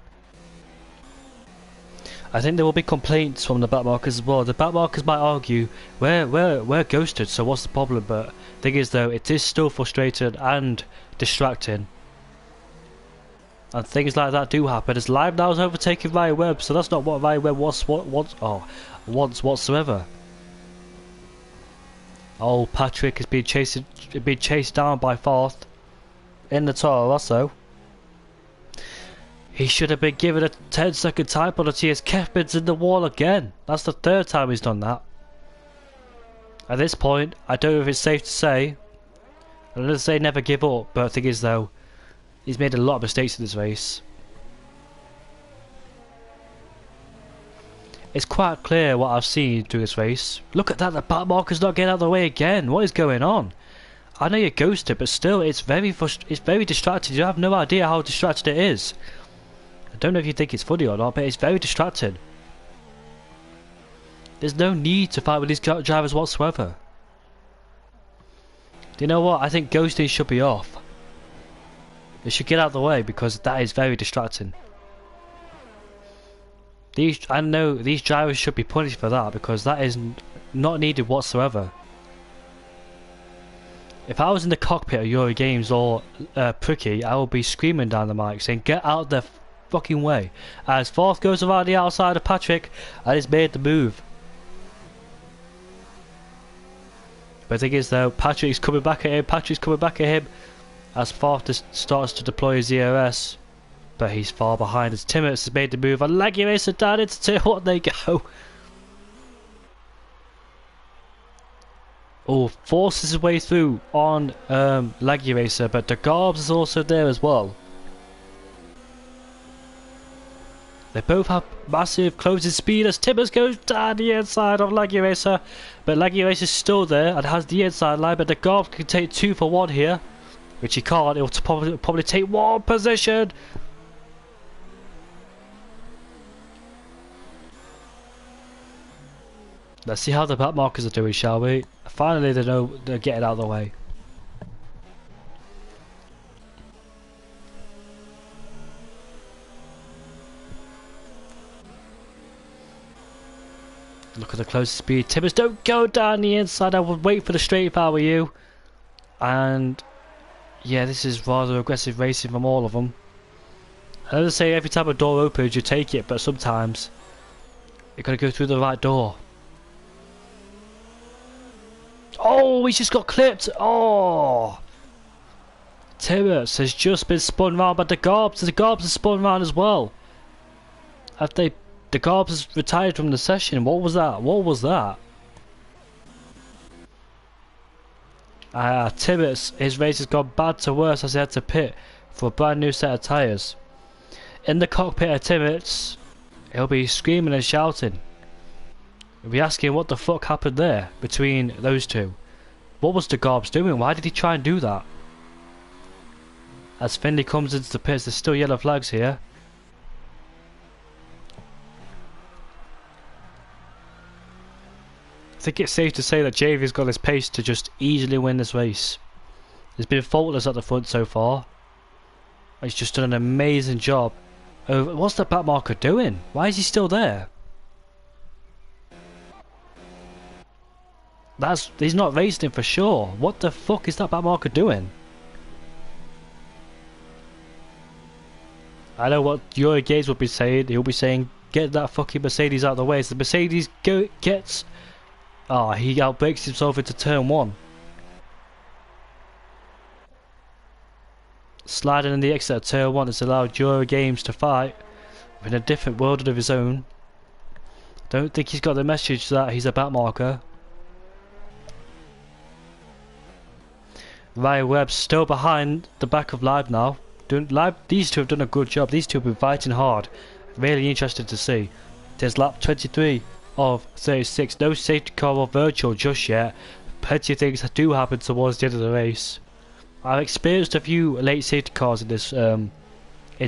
I think there will be complaints from the back markers as well. The back markers might argue we're ghosted, so what's the problem? But thing is though, it is still frustrating and distracting, and things like that do happen. As Live now is overtaking Ryan Webb, so that's not what Ryan Webb wants whatsoever. Oh, Patrick is being chased down by fourth in the Toro Rosso. He should have been given a 10-second time penalty as Kevman's in the wall again. That's the third time he's done that. At this point, I don't know if it's safe to say. I'm going to say never give up, but the thing is though, he's made a lot of mistakes in this race. It's quite clear what I've seen through this race. Look at that, the back marker's not getting out of the way again. What is going on? I know you're ghosted, but still, it's very distracting. You have no idea how distracted it is. I don't know if you think it's funny or not, but it's very distracting. There's no need to fight with these drivers whatsoever. Do you know what? I think ghosting should be off. They should get out of the way because that is very distracting. I know these drivers should be punished for that because that is not needed whatsoever. If I was in the cockpit of Euro Games or Pricky, I would be screaming down the mic saying, "Get out of the fucking way!" As fourth goes around the outside of Patrick and he's made the move. But the thing is though, Patrick's coming back at him. As fourth starts to deploy his ERS. But he's far behind as Timmins has made the move and Leggy Racer down into two. What they go. Oh, forces his way through on Leggy Racer, but the Garbs is also there as well. They both have massive closing speed as Timmins goes down the inside of Leggy Racer. But Leggy Racer is still there and has the inside line, but the Garbs can take 2 for 1 here. Which he can't, he'll probably take 1 position. Let's see how the back markers are doing, shall we? Finally they know they're getting out of the way. Look at the closest speed. Timmins, don't go down the inside. I would wait for the straight if I were you. And yeah, this is rather aggressive racing from all of them. I know they say every time a door opens you take it, but sometimes you gotta go through the right door. Oh, he's just got clipped. Oh, Timmins has just been spun round by the Garbs. The Garbs are spun round as well. The Garbs has retired from the session. What was that? What was that? Timmins, his race has gone bad to worse as he had to pit for a brand new set of tyres. In the cockpit of Timmins, he'll be screaming and shouting. He'll be asking what the fuck happened there between those two. What was the Garbs doing? Why did he try and do that? As Finley comes into the pits, there's still yellow flags here. I think it's safe to say that JV's got his pace to just easily win this race. He's been faultless at the front so far. He's just done an amazing job. What's the back marker doing? Why is he still there? He's not racing him for sure. What the fuck is that back marker doing? I know what Yuri Gaze would be saying. He'll be saying, "Get that fucking Mercedes out of the way." So the Mercedes gets. Oh, he outbrakes himself into turn 1. Sliding in the exit of turn 1 has allowed Euro Games to fight in a different world of his own. Don't think he's got the message that he's a backmarker. Ryan Webb's still behind the back of Live now. These two have done a good job. These two have been fighting hard. Really interested to see. There's lap 23 of 36. No safety car or virtual just yet. Plenty of things that do happen towards the end of the race. I've experienced a few late safety cars in this in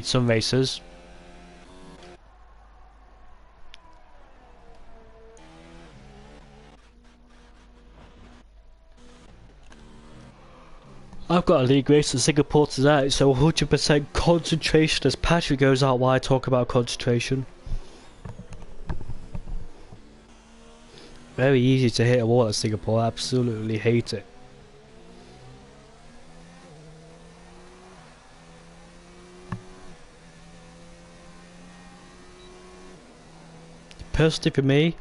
some races. I've got a league race in Singapore tonight, so 100% concentration as Patrick goes out while I talk about concentration. Very easy to hit a wall at Singapore, I absolutely hate it. Personally for me,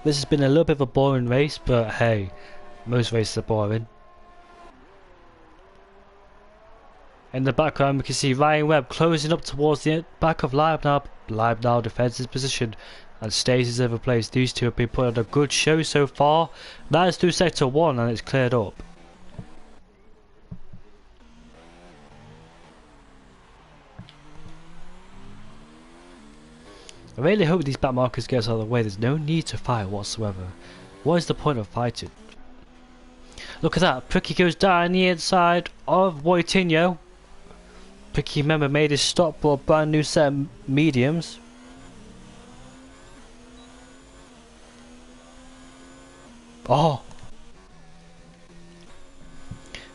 this has been a little bit of a boring race, but hey, most races are boring. In the background we can see Ryan Webb closing up towards the back of Live now. Live now defends his position and stays his other place. These two have been putting on a good show so far. That is through sector 1 and it's cleared up. I really hope these back markers get us out of the way. There's no need to fight whatsoever. What is the point of fighting? Look at that. Pricky goes down the inside of Wojtinho. Pricky, remember, made his stop for a brand new set of mediums. Oh!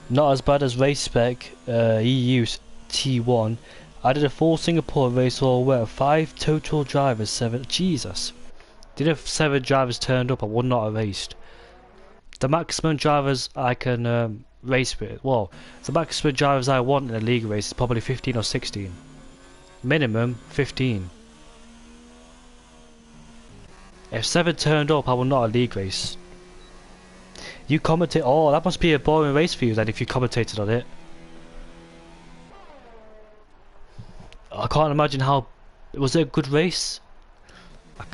Not as bad as race spec EU T1. I did a full Singapore race all where 5 total drivers, 7. Jesus! Did if 7 drivers turned up, I would not have raced. The maximum drivers I can race with, well, the maximum drivers I want in a league race is probably 15 or 16. Minimum 15. If 7 turned up, I would not a league race. You commentate. Oh, that must be a boring race for you then if you commentated on it. I can't imagine how. Was it a good race?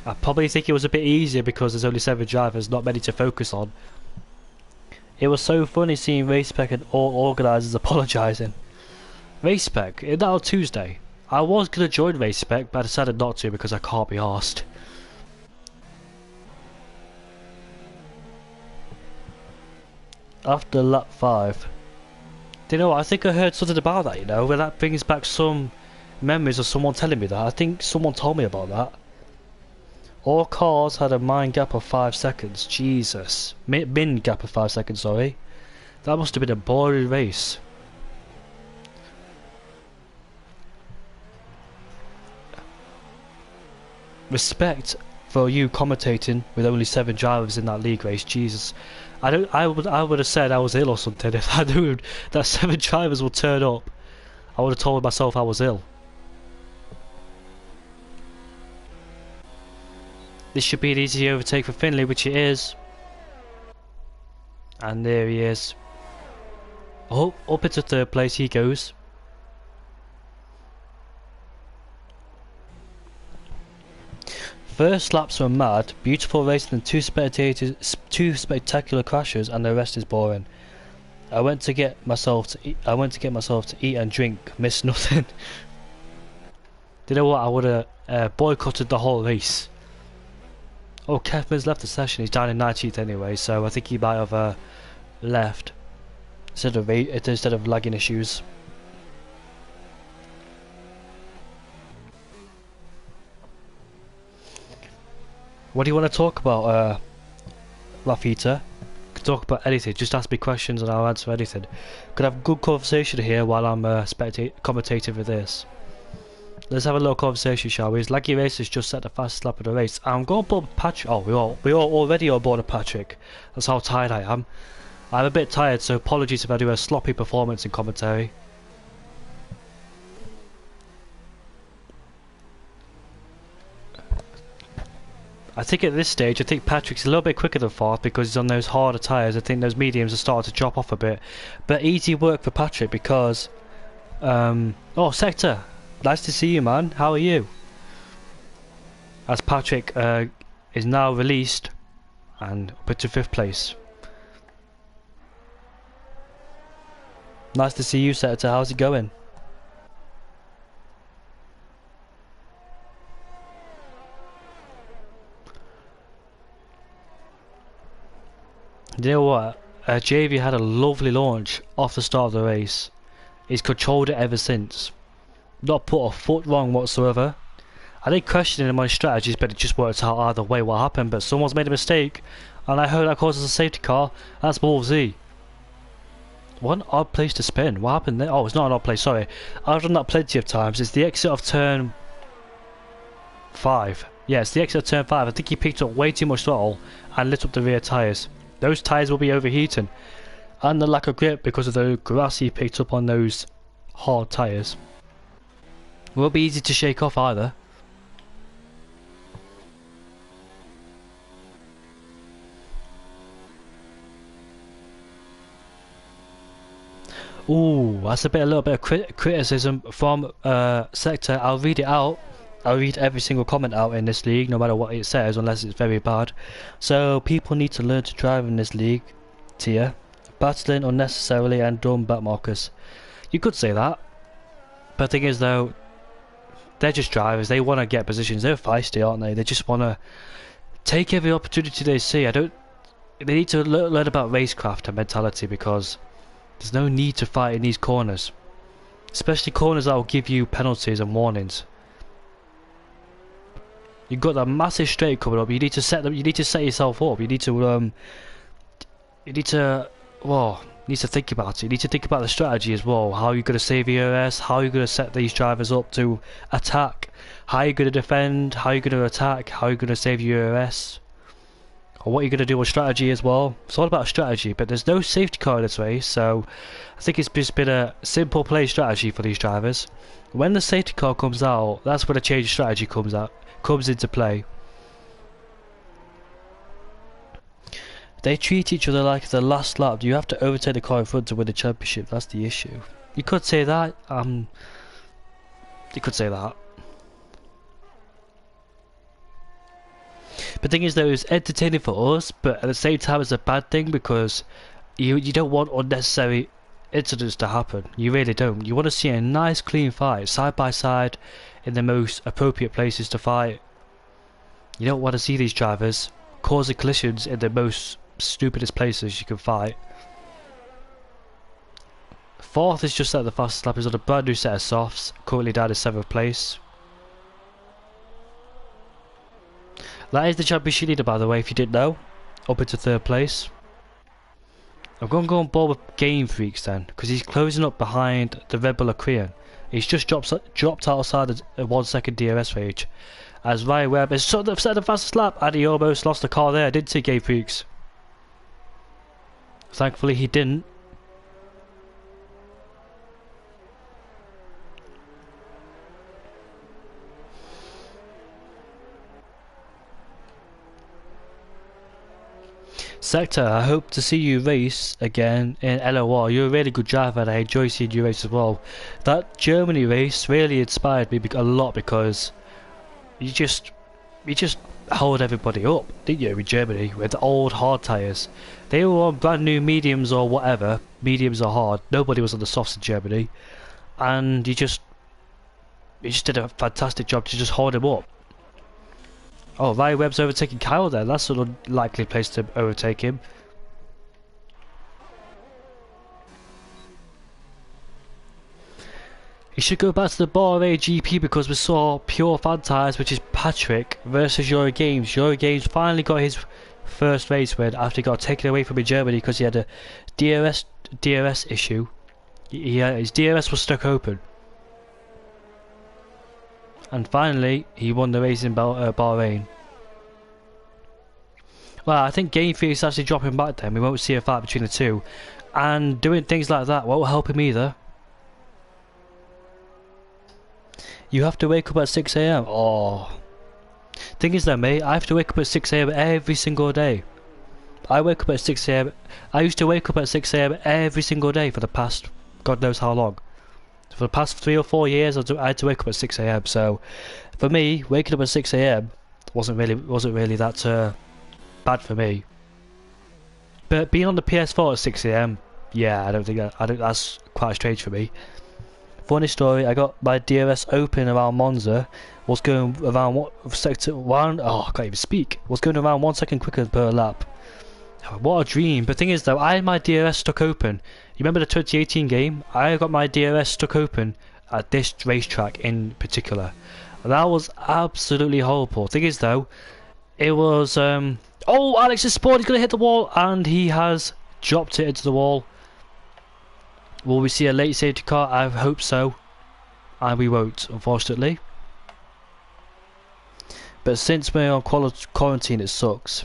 I probably think it was a bit easier because there's only 7 drivers, not many to focus on. It was so funny seeing Racepec and all organisers apologising. Racepec, that was Tuesday. I was going to join Racepec, but I decided not to because I can't be arsed. After lap 5. Do you know what? I think I heard something about that, you know, where that brings back some memories of someone telling me that. I think someone told me about that. All cars had a min gap of 5 seconds. Jesus. Min gap of 5 seconds, sorry. That must have been a boring race. Respect for you commentating with only 7 drivers in that league race. Jesus. I would have said I was ill or something if I knew that 7 drivers would turn up. I would have told myself I was ill. This should be an easy overtake for Finley, which it is. And there he is. Oh, up into 3rd place he goes. First laps were mad, beautiful racing and 2 spectacular crashes, and the rest is boring. I went to get myself to eat and drink, missed nothing. Do you know what? I would have boycotted the whole race. Oh, Kevman's left the session. He's down in 19th anyway, so I think he might have left instead of lagging issues. What do you want to talk about, Rafita? Could talk about anything. Just ask me questions and I'll answer anything. Could have a good conversation here while I'm commentating for this. Let's have a little conversation, shall we? Laggy Racers just set the fastest lap of the race. I'm going to board Patrick. Oh, we are already on board of Patrick. That's how tired I am. I'm a bit tired, so apologies if I do a sloppy performance in commentary. I think at this stage, I think Patrick's a little bit quicker than Fourth because he's on those harder tyres. I think those mediums are starting to drop off a bit. But easy work for Patrick because Oh, Sector, nice to see you, man. How are you? As Patrick is now released and up to 5th place. Nice to see you, Sector. How's it going? You know what? JV had a lovely launch off the start of the race. He's controlled it ever since. Not put a foot wrong whatsoever. I did question him on his strategies, but it just worked out either way what happened. But someone's made a mistake, and I heard that causes a safety car. That's Ball Z. What an odd place to spin. What happened there? Oh, it's not an odd place, sorry. I've done that plenty of times. It's the exit of turn 5. Yeah, it's the exit of turn 5. I think he picked up way too much throttle and lit up the rear tyres. Those tyres will be overheating. And the lack of grip because of the grass he picked up on those hard tyres. Won't be easy to shake off either. Ooh, that's a little bit of criticism from Sector. I'll read it out. I'll read every single comment out in this league, no matter what it says, unless it's very bad. So, people need to learn to drive in this league tier. Battling unnecessarily and dumb back markers. You could say that. But the thing is, though, they're just drivers. They want to get positions. They're feisty, aren't they? They just want to take every opportunity they see. They need to learn about racecraft and mentality, because there's no need to fight in these corners, especially corners that will give you penalties and warnings. You've got that massive straight coming up. You need to set them. You need to set yourself up. You need to think about it. You need to think about the strategy as well. How you're going to save your ERS. How you're going to set these drivers up to attack. How you're going to defend. How you're going to attack. How you're going to save your ERS. Or what you're going to do with strategy as well. It's all about strategy, but there's no safety car in this race, so I think it's just been a simple play strategy for these drivers. When the safety car comes out, that's when a change of strategy comes into play. They treat each other like the last lap. You have to overtake the car in front to win the championship. That's the issue. You could say that. You could say that. But the thing is, though, it's entertaining for us, but at the same time it's a bad thing, because you don't want unnecessary incidents to happen. You really don't. You want to see a nice clean fight, side by side, in the most appropriate places to fight. You don't want to see these drivers causing collisions in the most stupidest places you can fight. 4th is just at the fastest lap. He's on a brand new set of softs, currently down in 7th place. That is the championship leader, by the way, if you didn't know. Up into 3rd place. I'm going to go on board with Game Freaks then, because he's closing up behind the Red Bull Korean. He's just dropped outside a 1 second DRS range. As Ryan Webb has set the fastest lap, and he almost lost the car there, didn't he, Game Freaks? Thankfully he didn't. Sector, I hope to see you race again in LOR. You're a really good driver and I enjoy seeing you race as well. That Germany race really inspired me a lot, because you just held everybody up, didn't you, in Germany, with the old hard tyres. They were on brand new mediums or whatever. Mediums are hard. Nobody was on the softs in Germany. And you just did a fantastic job to just hold him up. Oh, Ryan Webb's overtaking Kyle there. That's an unlikely place to overtake him. He should go back to the Bahrain GP, because we saw pure fan tyres, which is Patrick versus Euro Games. Euro Games finally got his first race win after he got taken away from in Germany because he had a DRS issue. His DRS was stuck open. And finally, he won the race in Bahrain. Well, I think Game Theory is actually dropping back then. We won't see a fight between the two. And doing things like that won't help him either. You have to wake up at 6 AM. Oh. Thing is though, mate, I have to wake up at 6 AM every single day. I wake up at 6 AM. I used to wake up at 6 AM every single day for the past God knows how long. For the past 3 or 4 years, I had to wake up at 6 a.m. So, for me, waking up at 6 a.m. wasn't really that bad for me. But being on the PS4 at 6 a.m. yeah, I don't think that's quite strange for me. Funny story, I got my DRS open around Monza, was going around I can't even speak. Was going around 1 second quicker per lap. What a dream. But the thing is though, I had my DRS stuck open. You remember the 2018 game? I got my DRS stuck open at this racetrack in particular. And that was absolutely horrible. The thing is though, it was oh, Alex is sport, he's gonna hit the wall, and he has dropped it into the wall. Will we see a late safety car? I hope so. And we won't, unfortunately. But since we're on quarantine, it sucks.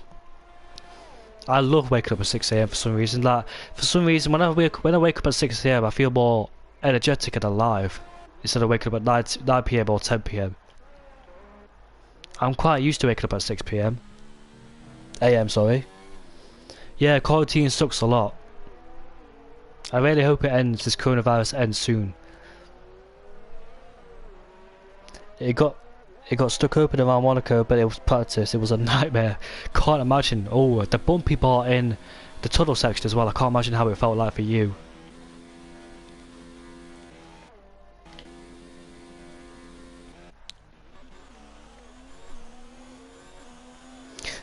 I love waking up at 6 a.m. for some reason. Like, for some reason, when I wake up at 6 a.m, I feel more energetic and alive instead of waking up at 9 p.m. or 10 p.m. I'm quite used to waking up at 6 p.m. a.m. Sorry. Yeah, quarantine sucks a lot. I really hope it ends. This coronavirus ends soon. It got stuck open around Monaco, but it was practice. It was a nightmare. Can't imagine. Oh, the bumpy part in the tunnel section as well. I can't imagine how it felt like for you.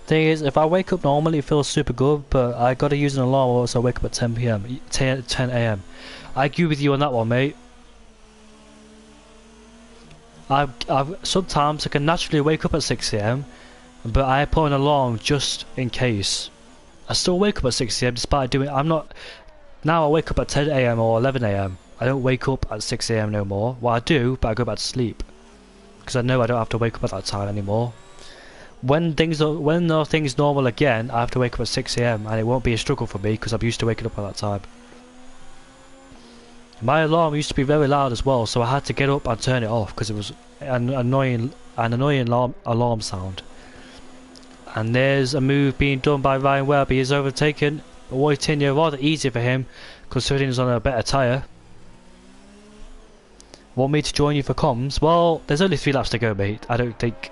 Thing is, if I wake up normally, it feels super good, but I gotta use an alarm or else I wake up at 10 p.m. 10 a.m. I agree with you on that one, mate. Sometimes I can naturally wake up at 6 a.m, but I put an alarm just in case. I still wake up at 6 a.m. despite doing. Now I wake up at 10 a.m. or 11 a.m. I don't wake up at 6 a.m. no more. Well, I do, but I go back to sleep because I know I don't have to wake up at that time anymore. When things are normal again, I have to wake up at 6 a.m. and it won't be a struggle for me because I'm used to waking up at that time. My alarm used to be very loud as well, so I had to get up and turn it off because it was an annoying alarm sound. And there's a move being done by Ryan Webb. He is overtaken. Avoiding rather easy for him considering he's on a better tyre. Want me to join you for comms? Well, there's only 3 laps to go, mate. I don't think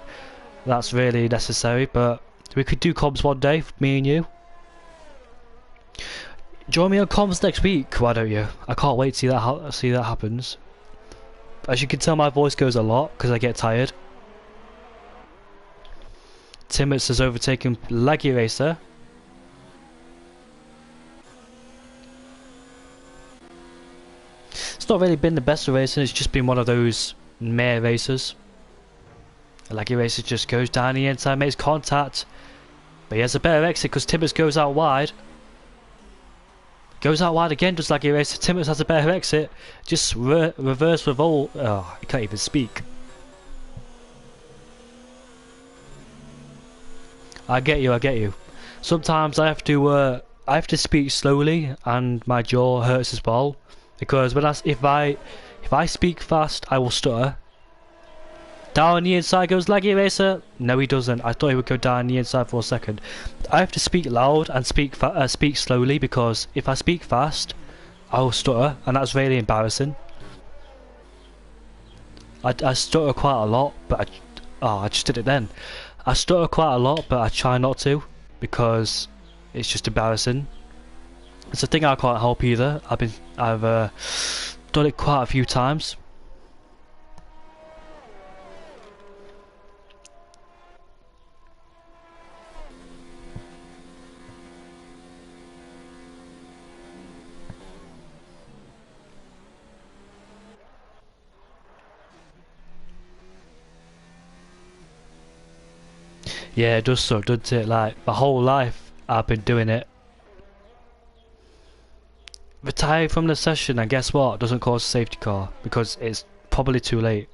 that's really necessary, but we could do comms one day, me and you. Join me on comms next week, why don't you? I can't wait to see that happens. As you can tell, my voice goes a lot because I get tired. Timmets has overtaken Laggy Racer. It's not really been the best of racing, it's just been one of those meh races. Laggy Racer just goes down the inside, makes contact, but he has a better exit because Timmets goes out wide. Goes out wide again, does Laggy Racer. Timmets has a better exit. Just reverse revolt. Oh, I can't even speak. I get you. Sometimes I have to speak slowly, and my jaw hurts as well. Because if I speak fast, I will stutter. Down the inside goes Laggy Racer. No, he doesn't. I thought he would go down the inside for a second. I have to speak loud and speak slowly because if I speak fast, I will stutter, and that's really embarrassing. I stutter quite a lot, but I just did it then. I stutter quite a lot, but I try not to because it's just embarrassing. It's a thing I can't help either. I've done it quite a few times. Yeah, it does suck, doesn't it? Like, my whole life I've been doing it. Retire from the session and guess what? Doesn't cause a safety car because it's probably too late.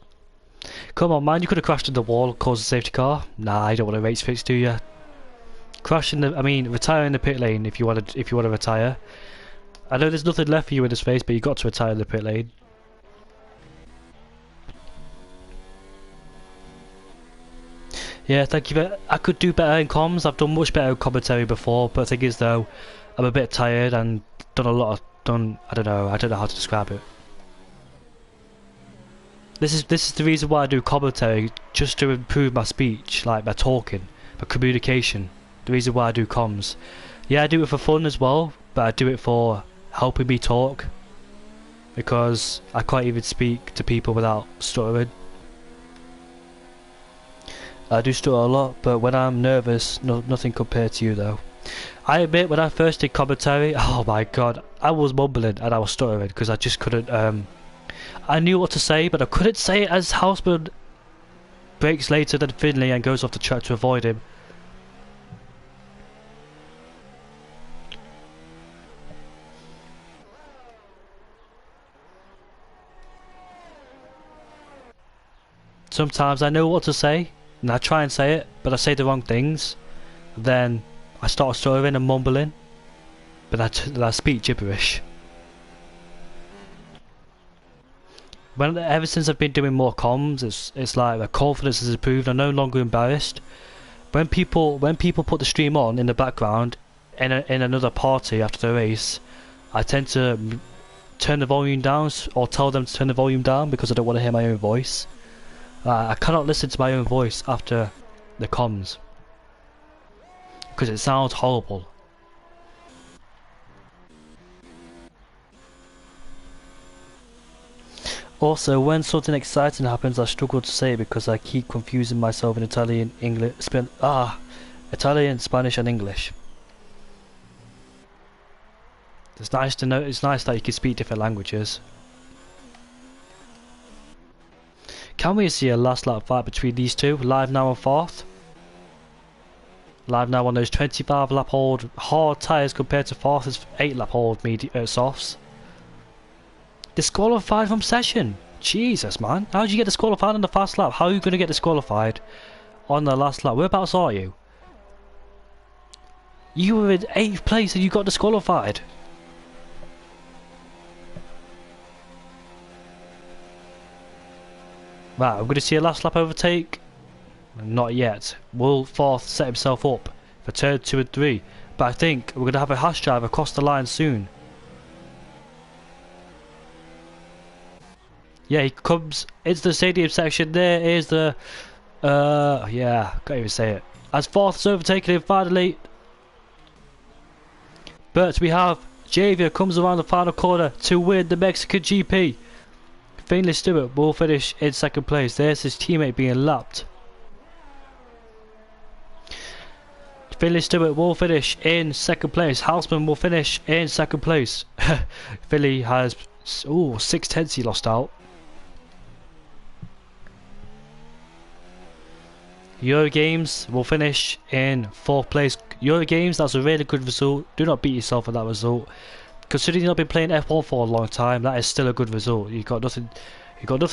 Come on man, you could have crashed in the wall, caused a safety car. Nah, you don't want a race fix, do you? Retire in the pit lane if you want to retire. I know there's nothing left for you in this race, but you got to retire in the pit lane. Yeah, thank you. I could do better in comms. I've done much better in commentary before, but the thing is though, I'm a bit tired and I don't know how to describe it. This is the reason why I do commentary, just to improve my speech, like my talking, my communication. The reason why I do comms. Yeah, I do it for fun as well, but I do it for helping me talk, because I can't even speak to people without stuttering. I do stutter a lot, but when I'm nervous, nothing compared to you though. I admit, when I first did commentary, oh my god, I was mumbling and I was stuttering because I just couldn't. I knew what to say, but I couldn't say it as Houseman breaks later than Finley and goes off the track to avoid him. Sometimes I know what to say, and I try and say it, but I say the wrong things. Then I start stuttering and mumbling, but I speak gibberish. Ever since I've been doing more comms, it's like my confidence has improved. I'm no longer embarrassed. When people put the stream on in the background in another party after the race, I tend to turn the volume down or tell them to turn the volume down because I don't want to hear my own voice. I cannot listen to my own voice after the comms because it sounds horrible. Also, when something exciting happens, I struggle to say it because I keep confusing myself in Italian, Italian, Spanish, and English. It's nice to know. It's nice that you can speak different languages. Can we see a last lap fight between these two? Live now on fourth. Live now on those 25 lap old hard tyres compared to fourth's 8 lap old softs. Disqualified from session. Jesus, man. How did you get disqualified on the fast lap? How are you going to get disqualified on the last lap? Whereabouts are you? You were in 8th place and you got disqualified. Right, I'm going to see a last lap overtake. Not yet. Will Fourth set himself up for turn 2 and 3? But I think we're going to have a hash drive across the line soon. Yeah, he comes into the stadium section. There is the yeah, can't even say it. As Fourth is overtaken him finally. But we have Javier comes around the final corner to win the Mexican GP. Finley Stewart will finish in second place. There's his teammate being lapped. Finley Stewart will finish in second place. Houseman will finish in second place. Finley has 6/10 he lost out. Eurogames will finish in 4th place. Eurogames, that's a really good result. Do not beat yourself on that result. Considering you've not been playing F1 for a long time, that is still a good result. You've got nothing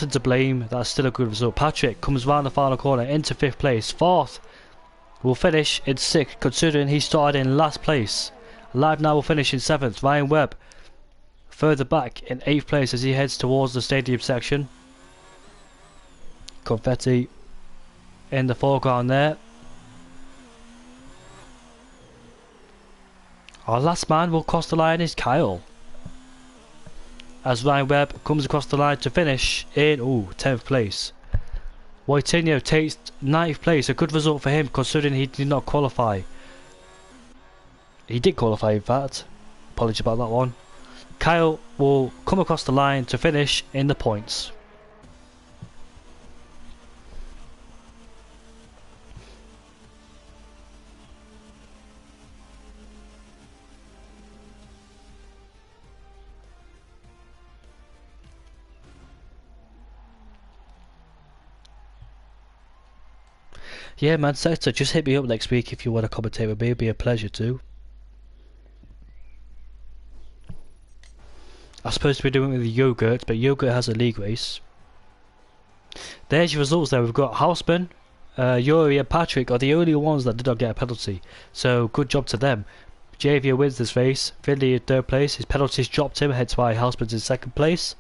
to blame. That's still a good result. Patrick comes round the final corner into 5th place. 4th will finish in 6th, considering he started in last place. Live now will finish in 7th. Ryan Webb further back in 8th place as he heads towards the stadium section. Confetti in the foreground there. Our last man will cross the line is Kyle. As Ryan Webb comes across the line to finish in 10th place. Wojtinho takes 9th place, a good result for him considering he did not qualify. He did qualify in fact. Apologies about that one. Kyle will come across the line to finish in the points. Yeah, man, Sector, just hit me up next week if you want to commentate with me. It'd be a pleasure too. I'm supposed to be doing it with Yogurt, but Yogurt has a league race. There's your results there. We've got Houseman, Yuri and Patrick are the only ones that did not get a penalty. So good job to them. Javier wins this race. Finley in 3rd place. His penalties dropped him, hence why Houseman's in 2nd place.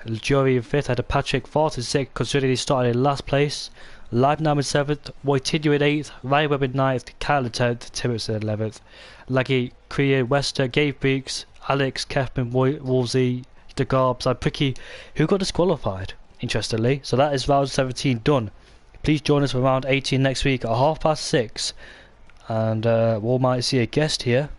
Yuri in 5th, had a Patrick 4th and 6th, considering he started in last place. Live now in 7th, Wojtinho in 8th, Ryan Webb in 9th, Kyle in 10th, Timmons in 11th. Laggy, Kriya, Wester, Gabe Beeks, Alex, Kefman, Wolsey, De Garbs and Pricky, who got disqualified. interestingly. So that is round 17 done. Please join us for round 18 next week at 6:30, and we might see a guest here